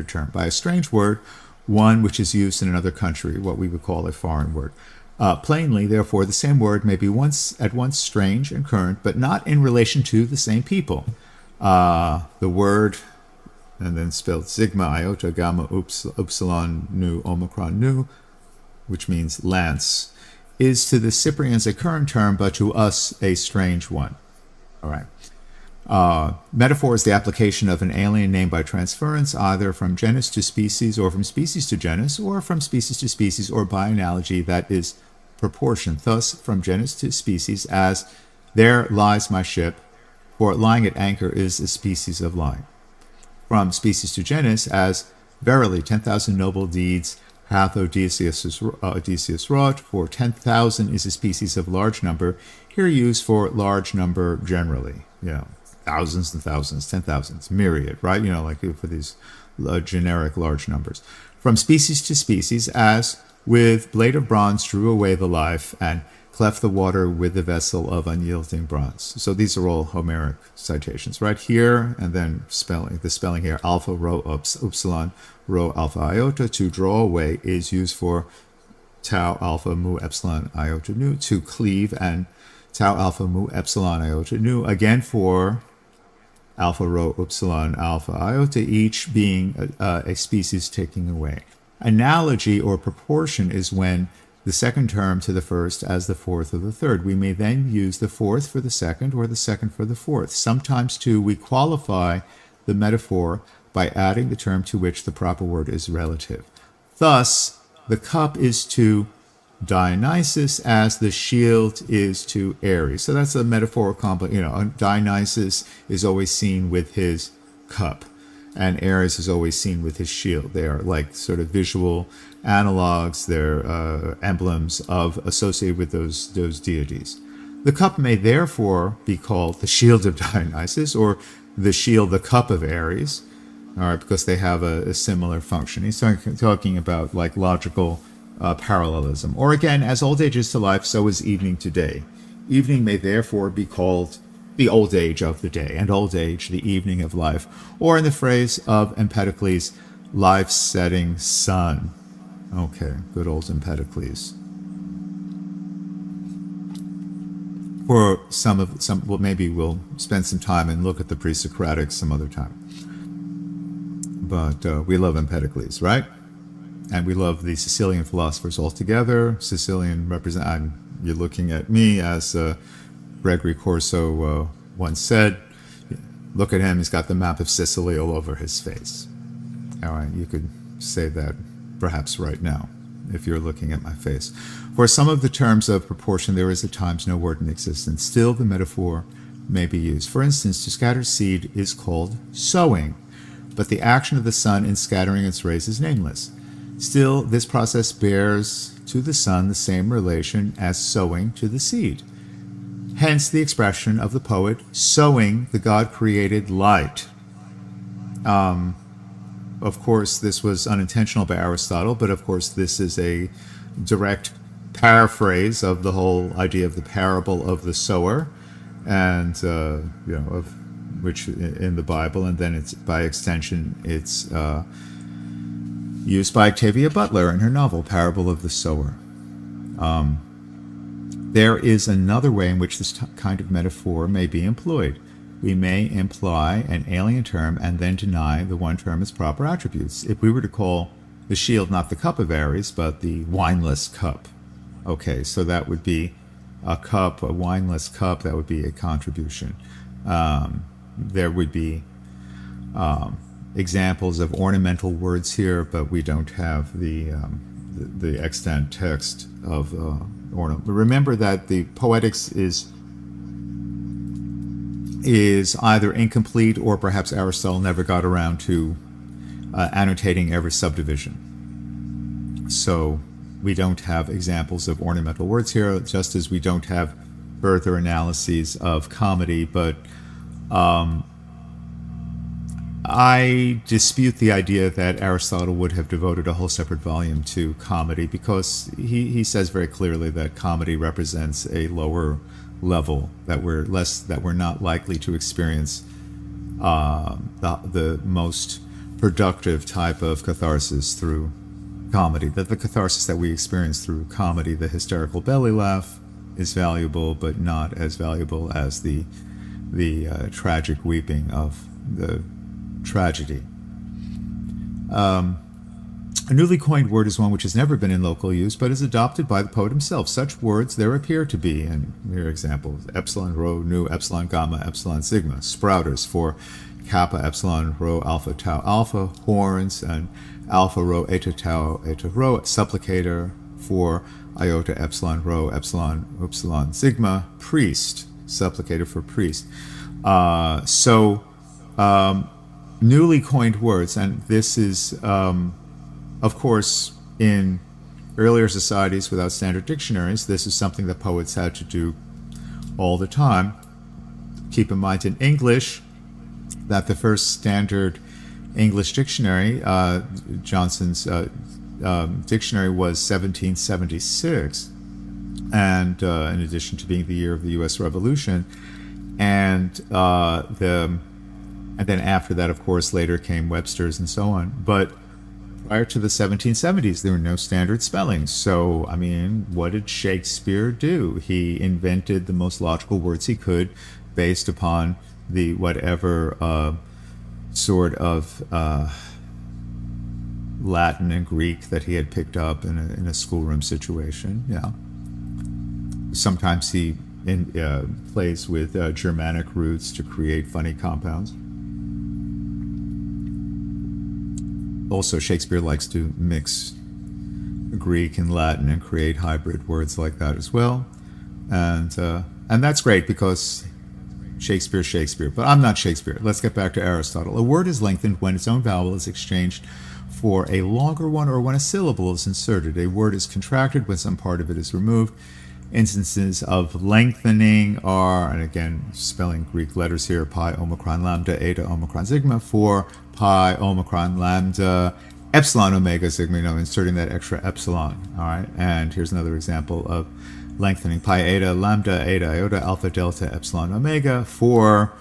term. By a strange word, one which is used in another country, what we would call a foreign word. Plainly, therefore, the same word may be at once strange and current, but not in relation to the same people. The word, and then spelled sigma, iota, gamma, upsilon, nu, omicron, nu, which means lance, is to the Cyprians a current term, but to us a strange one. All right. Metaphor is the application of an alien name by transference, either from genus to species, or from species to genus, or from species to species, or by analogy that is proportion. Thus, from genus to species, as there lies my ship, for lying at anchor is a species of lying. From species to genus, as verily 10,000 noble deeds hath Odysseus wrought, for 10,000 is a species of large number, here used for large number generally. Thousands and thousands, 10,000s, myriad, right? Like for these generic large numbers. From species to species, as with blade of bronze drew away the life and cleft the water with the vessel of unyielding bronze. So these are all Homeric citations, right here, and then the spelling here, alpha rho upsilon rho alpha iota, to draw away is used for tau alpha mu epsilon iota nu, to cleave, and tau alpha mu epsilon iota nu, again for alpha rho upsilon alpha iota, each being a species taking away. Analogy or proportion is when the second term to the first as the fourth or the third. We may then use the fourth for the second or the second for the fourth. Sometimes, too, we qualify the metaphor by adding the term to which the proper word is relative. Thus, the cup is to Dionysus as the shield is to Ares. So that's a metaphorical Dionysus is always seen with his cup, and Ares is always seen with his shield. They are like sort of visual analogs. They're emblems associated with those deities. The cup may therefore be called the shield of Dionysus, or the cup of Ares, all right, because they have a similar function. He's talking about like logical parallelism. Or again, as old age is to life, so is evening to day. Evening may therefore be called the old age of the day, and old age the evening of life. Or in the phrase of Empedocles, life's setting sun. Okay, good old Empedocles. For well, maybe we'll spend some time and look at the pre-Socratics some other time. But we love Empedocles, right? And we love the Sicilian philosophers altogether. Sicilian you're looking at me as Gregory Corso once said, Look at him, he's got the map of Sicily all over his face. All right, you could say that perhaps right now, if you're looking at my face. For some of the terms of proportion, there is at times no word in existence. Still, the metaphor may be used. For instance, to scatter seed is called sowing, but the action of the sun in scattering its rays is nameless. Still, this process bears to the sun the same relation as sowing to the seed. Hence the expression of the poet, sowing the God-created light. Of course, this was unintentional by Aristotle, but of course this is a direct paraphrase of the whole idea of the parable of the sower, and of which in the Bible, and then it's by extension it's used by Octavia Butler in her novel Parable of the Sower. There is another way in which this kind of metaphor may be employed. We may imply an alien term and then deny the one term its proper attributes. If we were to call the shield not the cup of Ares, but the wineless cup. Okay, so that would be a cup, a wineless cup, that would be a contribution. There would be examples of ornamental words here, but we don't have the extant text of ornament. Remember that the poetics is either incomplete or perhaps Aristotle never got around to annotating every subdivision. So we don't have examples of ornamental words here, just as we don't have further analyses of comedy, but I dispute the idea that Aristotle would have devoted a whole separate volume to comedy, because he says very clearly that comedy represents a lower level, that we're not likely to experience the most productive type of catharsis through comedy. That the catharsis that we experience through comedy, the hysterical belly laugh, is valuable, but not as valuable as the tragic weeping of the tragedy. A newly coined word is one which has never been in local use, but is adopted by the poet himself. Such words there appear to be, and here are examples: epsilon, rho, nu, epsilon, gamma, epsilon, sigma. Sprouters for kappa, epsilon, rho, alpha, tau, alpha. Horns, and alpha, rho, eta, tau, eta, rho. Supplicator for iota, epsilon, rho, epsilon, upsilon, sigma. Priest, supplicator for priest. Newly coined words, and this is, of course, in earlier societies without standard dictionaries, this is something that poets had to do all the time. Keep in mind in English that the first standard English dictionary, Johnson's dictionary, was 1776, and in addition to being the year of the U.S. Revolution, and then after that, of course, later came Webster's and so on. But prior to the 1770s, there were no standard spellings. So, I mean, what did Shakespeare do? He invented the most logical words he could based upon the whatever sort of Latin and Greek that he had picked up in a schoolroom situation. Yeah. Sometimes he plays with Germanic roots to create funny compounds. Also, Shakespeare likes to mix Greek and Latin and create hybrid words like that as well. And that's great because Shakespeare. But I'm not Shakespeare. Let's get back to Aristotle. A word is lengthened when its own vowel is exchanged for a longer one or when a syllable is inserted. A word is contracted when some part of it is removed. Instances of lengthening are, and again, spelling Greek letters here, pi, omicron, lambda, eta, omicron, sigma, for pi, omicron, lambda, epsilon, omega, sigma, inserting that extra epsilon. All right, and here's another example of lengthening: pi, eta, lambda, eta, iota, alpha, delta, epsilon, omega, for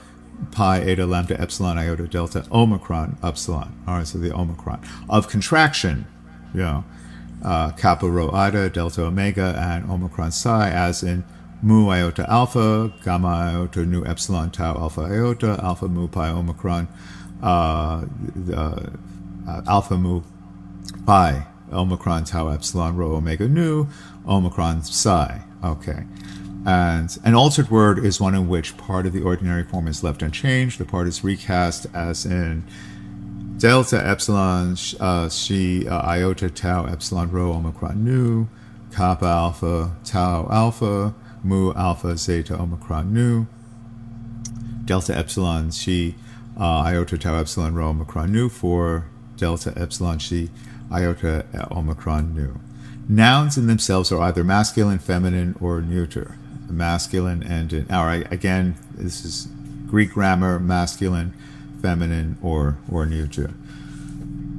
pi, eta, lambda, epsilon, iota, delta, omicron, epsilon. All right, so the omicron. Of contraction, kappa, rho, iota, delta, omega, and omicron psi, as in mu, iota, alpha, gamma, iota, nu, epsilon, tau, alpha, iota, alpha, mu, pi, omicron, alpha, mu, pi, omicron, tau, epsilon, rho, omega, nu, omicron psi. Okay. And an altered word is one in which part of the ordinary form is left unchanged. The part is recast, as in delta epsilon she iota tau epsilon rho omicron nu, kappa alpha tau alpha mu alpha zeta omicron nu, delta epsilon she iota tau epsilon rho omicron nu for delta epsilon she iota omicron nu. Nouns in themselves are either masculine, feminine, or neuter. Masculine and all right, again, this is Greek grammar: masculine, feminine, or neuter.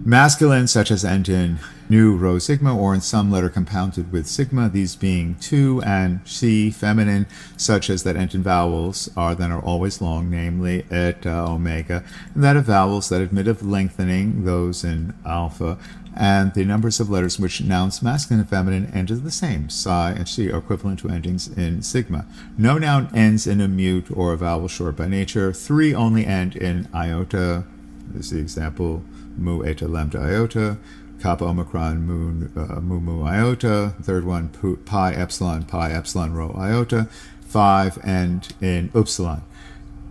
Masculine, such as end in nu, rho, sigma, or in some letter compounded with sigma, these being tu and si. Feminine, such as that end in vowels are always long, namely et, omega, and that of vowels that admit of lengthening, those in alpha. And the numbers of letters in which nouns masculine and feminine end is the same. Psi and she are equivalent to endings in sigma. No noun ends in a mute or a vowel short by nature. 3 only end in iota. This is the example: mu, eta, lambda, iota. Kappa, omicron, mu, iota. Third one, pi, epsilon, rho, iota. 5 end in upsilon.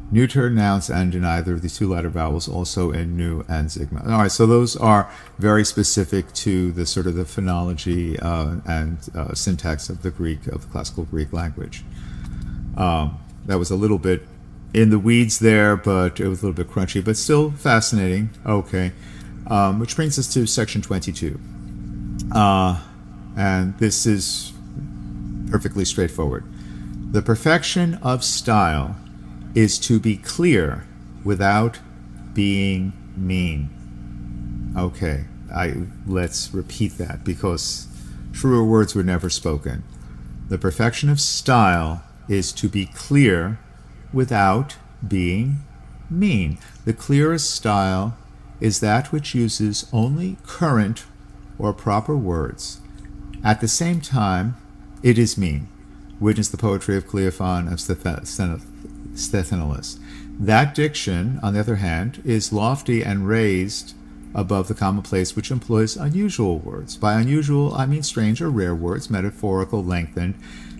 Neuter nouns end in either of these two latter vowels, also in nu and sigma. All right, so those are very specific to the sort of the phonology and syntax of the classical Greek language. That was a little bit in the weeds there, but it was a little bit crunchy, but still fascinating. Okay, which brings us to section 22. And this is perfectly straightforward. The perfection of style is to be clear without being mean. Okay, let's repeat that, because truer words were never spoken. The perfection of style is to be clear without being mean. The clearest style is that which uses only current or proper words. At the same time, it is mean. Witness the poetry of Cleophon of Sthenelus. That diction, on the other hand, is lofty and raised above the commonplace, which employs unusual words. By unusual, I mean strange or rare words, metaphorical, lengthened,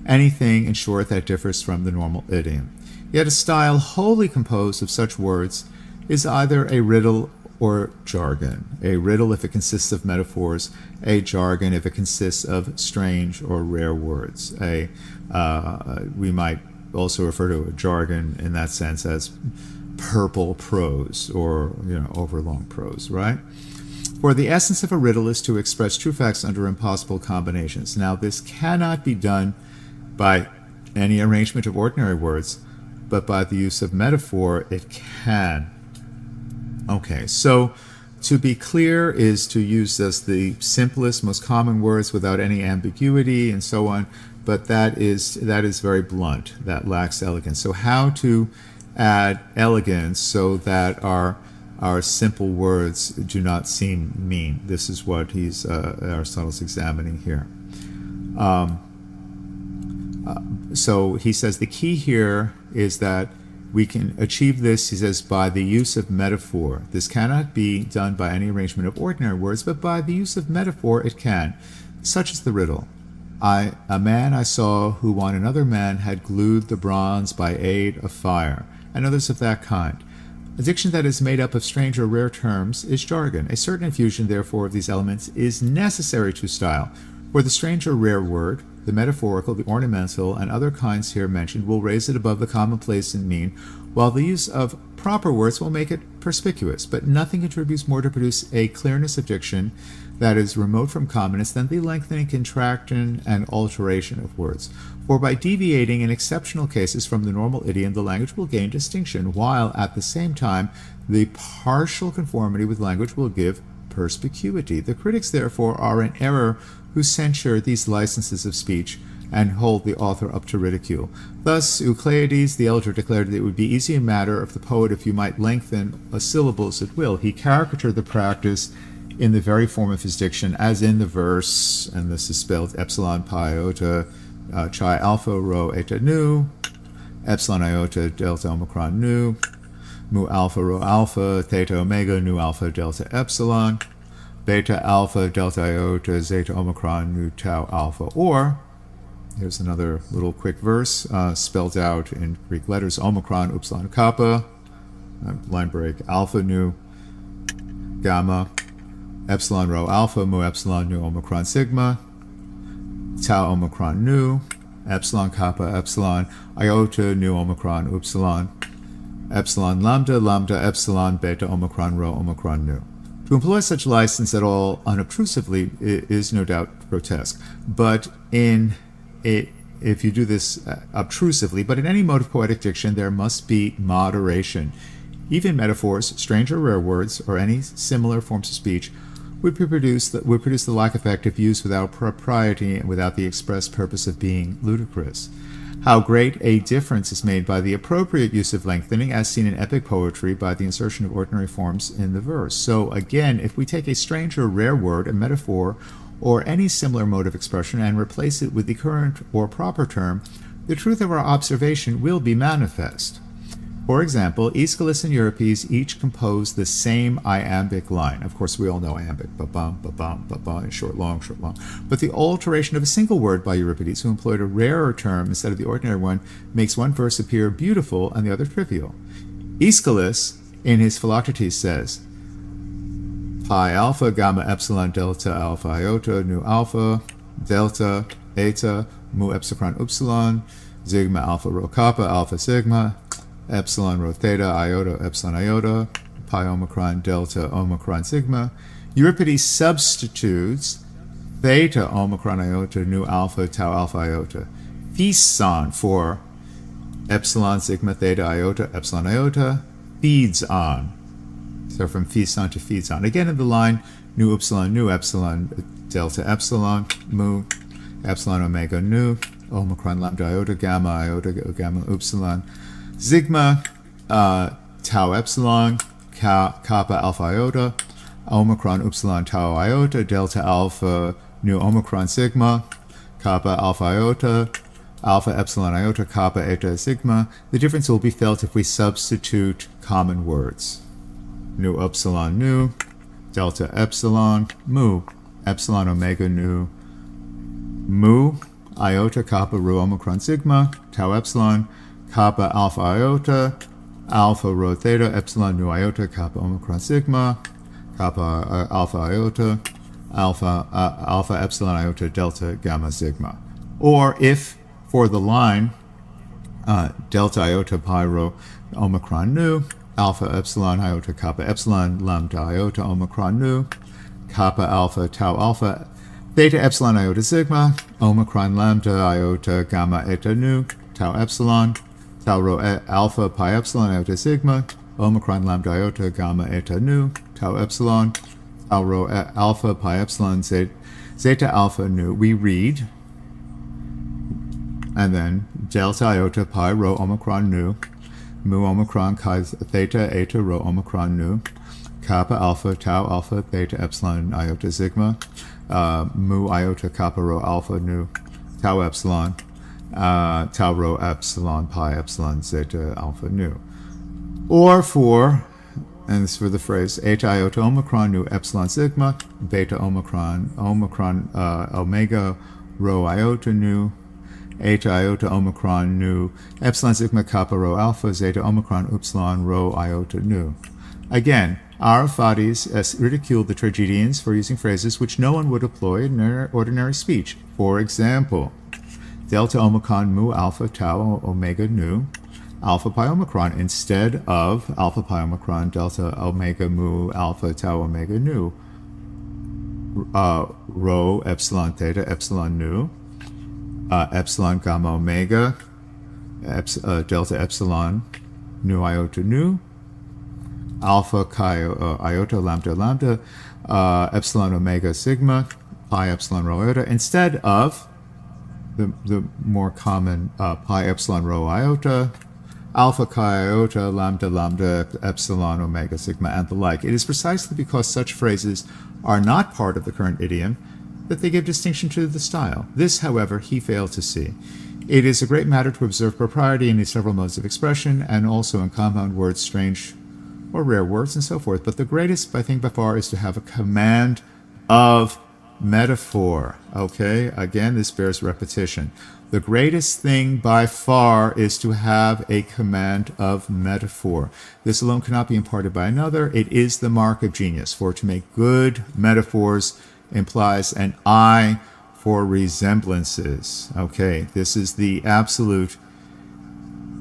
anything, in short, that differs from the normal idiom. Yet a style wholly composed of such words is either a riddle or jargon. A riddle if it consists of metaphors, a jargon if it consists of strange or rare words. We might also refer to a jargon in that sense as purple prose, or overlong prose, right? For the essence of a riddle is to express true facts under impossible combinations. Now, this cannot be done by any arrangement of ordinary words, but by the use of metaphor it can. Okay, so to be clear is to use just the simplest, most common words without any ambiguity and so on, but that is very blunt. That lacks elegance. So how to add elegance so that our simple words do not seem mean? This is what Aristotle's examining here. So he says the key here is that we can achieve this, he says, by the use of metaphor. This cannot be done by any arrangement of ordinary words, but by the use of metaphor it can. Such is the riddle. A man I saw who on another man had glued the bronze by aid of fire, and others of that kind. A diction that is made up of strange or rare terms is jargon. A certain infusion, therefore, of these elements is necessary to style. For the strange or rare word, the metaphorical, the ornamental, and other kinds here mentioned will raise it above the commonplace and mean, while the use of proper words will make it perspicuous. But nothing contributes more to produce a clearness of diction that is remote from commonness than the lengthening, contraction, and alteration of words. For by deviating in exceptional cases from the normal idiom, the language will gain distinction, while at the same time the partial conformity with language will give perspicuity. The critics, therefore, are in error who censure these licenses of speech and hold the author up to ridicule. Thus, Eucleides the elder declared that it would be easy a matter of the poet if you might lengthen a syllables at will. He caricatured the practice in the very form of his diction, as in the verse, and this is spelled epsilon pi iota chi alpha rho eta nu, epsilon iota delta omicron nu, mu alpha rho alpha theta omega nu alpha delta epsilon, beta alpha delta iota zeta omicron nu tau alpha. Or Here's another little quick verse spelled out in Greek letters: Omicron, Upsilon, Kappa, line break, Alpha, Nu, Gamma, Epsilon, Rho, Alpha, Mu, Epsilon, Nu, Omicron, Sigma, Tau, Omicron, Nu, Epsilon, Kappa, Epsilon, Iota, Nu, Omicron, Upsilon, Epsilon, Lambda, Lambda, Epsilon, Beta, Omicron, Rho, Omicron, Nu. To employ such license at all unobtrusively is no doubt grotesque, but if you do this obtrusively, but in any mode of poetic diction, there must be moderation. Even metaphors, strange or rare words, or any similar forms of speech would produce the like effect if used without propriety and without the express purpose of being ludicrous. How great a difference is made by the appropriate use of lengthening, as seen in epic poetry by the insertion of ordinary forms in the verse. So again, if we take a strange or rare word, a metaphor, or any similar mode of expression and replace it with the current or proper term, the truth of our observation will be manifest. For example, Aeschylus and Euripides each compose the same iambic line. Of course, we all know iambic, ba-bum, ba-bum, ba-bum, short, long, short, long. But the alteration of a single word by Euripides, who employed a rarer term instead of the ordinary one, makes one verse appear beautiful and the other trivial. Aeschylus, in his Philoctetes, says, Pi alpha, gamma epsilon, delta alpha iota, nu alpha, delta, eta, mu epsilon upsilon, sigma alpha rho kappa, alpha sigma, epsilon rho theta, iota, epsilon iota, pi omicron, delta, omicron, sigma. Euripides substitutes theta, omicron, iota, nu alpha, tau alpha iota. Feasts for epsilon, sigma, theta, iota, epsilon iota, feeds on. So from feasts on to feeds on. Again in the line, nu epsilon, delta epsilon, mu, epsilon omega nu, omicron lambda iota, gamma upsilon, sigma, tau epsilon, kappa alpha iota, omicron upsilon tau iota, delta alpha nu omicron sigma, kappa alpha iota, alpha epsilon iota, kappa eta sigma. The difference will be felt if we substitute common words. Nu epsilon nu, delta epsilon, mu, epsilon omega nu, mu, iota, kappa rho omicron sigma, tau epsilon, kappa alpha iota, alpha rho theta, epsilon nu iota, kappa omicron sigma, kappa alpha iota, alpha epsilon iota, delta gamma sigma. Or if for the line, delta iota pi rho omicron nu, alpha epsilon iota kappa epsilon lambda iota omicron nu, kappa alpha tau alpha theta epsilon iota sigma, omicron lambda iota gamma eta nu, tau epsilon, tau rho alpha pi epsilon iota sigma, omicron lambda iota gamma eta nu, tau epsilon, tau rho alpha pi epsilon zeta alpha nu. We read, and then delta iota pi rho omicron nu, mu omicron chi theta eta rho omicron nu, kappa alpha tau alpha theta epsilon iota sigma, mu iota kappa rho alpha nu, tau epsilon, tau rho epsilon pi epsilon zeta alpha nu. Or for, and this is for the phrase, eta iota omicron nu epsilon sigma, beta omicron omega rho iota nu, eta iota omicron nu, epsilon sigma kappa rho alpha zeta omicron upsilon rho iota nu. Again, Aristotle ridiculed the tragedians for using phrases which no one would employ in ordinary speech. For example, delta omicron mu alpha tau omega nu, alpha pi omicron, instead of alpha pi omicron delta omega mu alpha tau omega nu, rho epsilon theta epsilon nu, epsilon gamma omega, delta epsilon nu iota nu, alpha chi iota lambda lambda, epsilon omega sigma, pi epsilon rho iota, instead of the more common pi epsilon rho iota, alpha chi iota lambda lambda epsilon omega sigma, and the like. It is precisely because such phrases are not part of the current idiom that they give distinction to the style. This, however, he failed to see. It is a great matter to observe propriety in these several modes of expression, and also in compound words, strange or rare words, and so forth. But the greatest, I think, by far, is to have a command of metaphor. Okay, again, this bears repetition. The greatest thing by far is to have a command of metaphor. This alone cannot be imparted by another. It is the mark of genius. For to make good metaphors implies an eye for resemblances. Okay, this is the absolute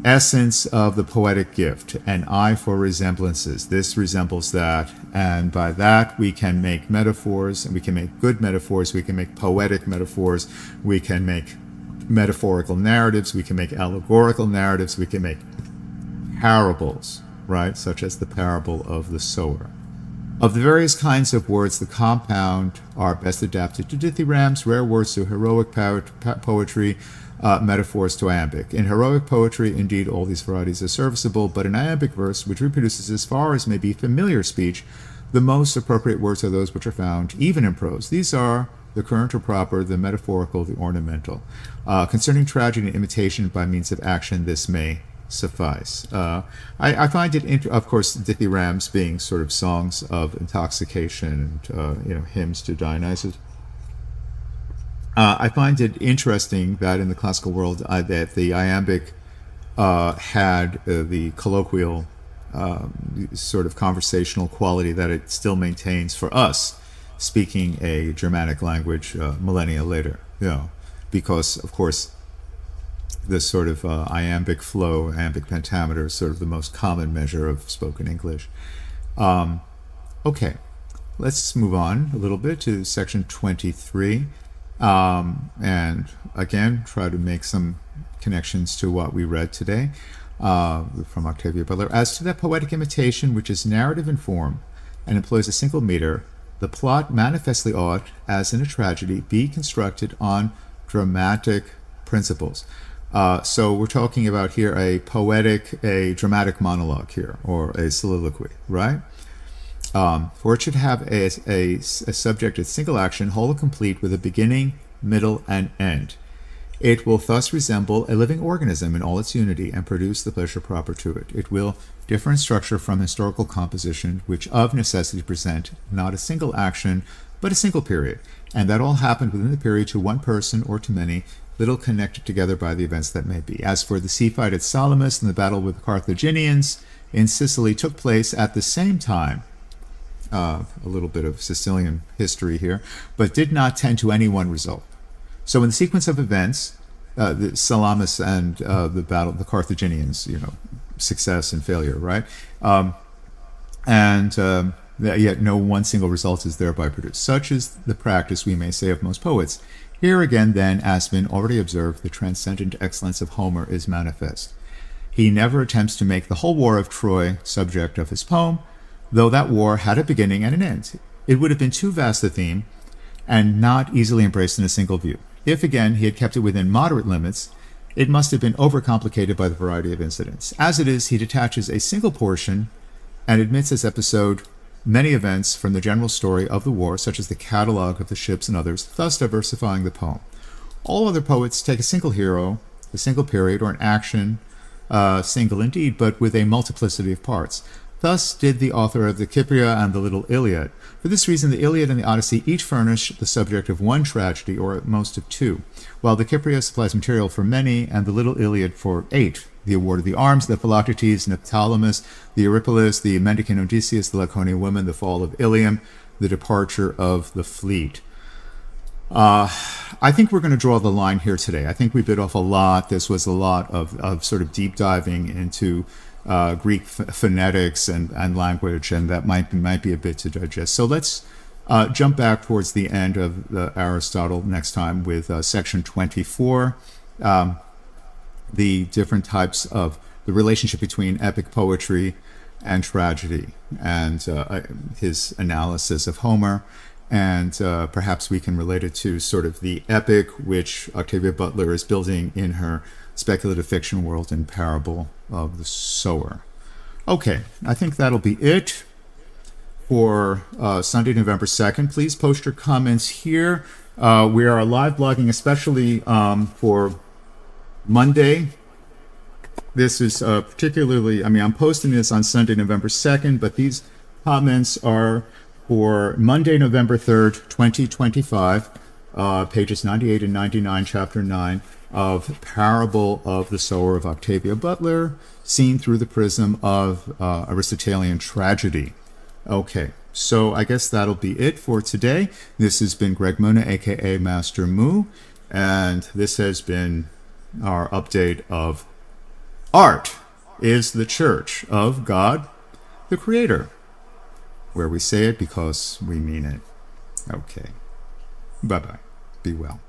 essence of the poetic gift, an eye for resemblances. This resembles that, and by that we can make metaphors, and we can make good metaphors, we can make poetic metaphors, we can make metaphorical narratives, we can make allegorical narratives, we can make parables, right, such as the parable of the sower. Of the various kinds of words, the compound are best adapted to dithyrambs, rare words to heroic poetry, metaphors to iambic. In heroic poetry, indeed, all these varieties are serviceable, but in iambic verse, which reproduces as far as may be familiar speech, the most appropriate words are those which are found even in prose. These are the current or proper, the metaphorical, the ornamental. Concerning tragedy and imitation by means of action, this may suffice. I find it, of course, dithyrambs being sort of songs of intoxication and hymns to Dionysus. I find it interesting that in the classical world that the iambic had the colloquial sort of conversational quality that it still maintains for us, speaking a Germanic language millennia later. Because of course this sort of iambic flow, iambic pentameter, is sort of the most common measure of spoken English. Okay, let's move on a little bit to section 23. And again, try to make some connections to what we read today from Octavia Butler. As to that poetic imitation which is narrative in form and employs a single meter, the plot manifestly ought, as in a tragedy, be constructed on dramatic principles. So we're talking about here a dramatic monologue here, or a soliloquy, right? For it should have a subject of single action, whole and complete, with a beginning, middle, and end. It will thus resemble a living organism in all its unity and produce the pleasure proper to it. It will differ in structure from historical composition, which of necessity present not a single action, but a single period, and that all happened within the period to one person or to many, little connected together by the events that may be. As for the sea fight at Salamis and the battle with the Carthaginians in Sicily took place at the same time, a little bit of Sicilian history here, but did not tend to any one result. So in the sequence of events, the Salamis and the battle of the Carthaginians, success and failure, right? Yet no one single result is thereby produced. Such is the practice, we may say, of most poets. Here again, then, as been already observed, the transcendent excellence of Homer is manifest. He never attempts to make the whole war of Troy subject of his poem, though that war had a beginning and an end. It would have been too vast a theme, and not easily embraced in a single view. If, again, he had kept it within moderate limits, it must have been overcomplicated by the variety of incidents. As it is, he detaches a single portion and admits as episode many events from the general story of the war, such as the catalogue of the ships and others, thus diversifying the poem. All other poets take a single hero, a single period, or an action, single indeed, but with a multiplicity of parts. Thus did the author of the Cypria and the Little Iliad. For this reason, the Iliad and the Odyssey each furnish the subject of one tragedy, or at most of two, while the Cypria supplies material for many, and the Little Iliad for 8. The award of the arms, the Philoctetes, Neoptolemus, the Eurypylus, the Mendicant Odysseus, the Laconian women, the fall of Ilium, the departure of the fleet. I think we're going to draw the line here today. I think we bit off a lot. This was a lot of sort of deep diving into Greek phonetics and language, and that might be a bit to digest. So let's jump back towards the end of Aristotle next time with section 24. The different types of the relationship between epic poetry and tragedy, and his analysis of Homer, and perhaps we can relate it to sort of the epic which Octavia Butler is building in her speculative fiction world and parable of the sower. Okay, I think that'll be it for Sunday, November 2nd. Please post your comments here. We are live blogging, especially for Monday. This is particularly, I'm posting this on Sunday, November 2nd, but these comments are for Monday, November 3rd, 2025, pages 98 and 99, chapter 9 of Parable of the Sower of Octavia Butler, seen through the prism of Aristotelian tragedy. Okay, so I guess that'll be it for today. This has been Greg Muna, aka Master Moo, and this has been our update of Art is the Church of God, the Creator, where we say it because we mean it. Okay. Bye-bye. Be well.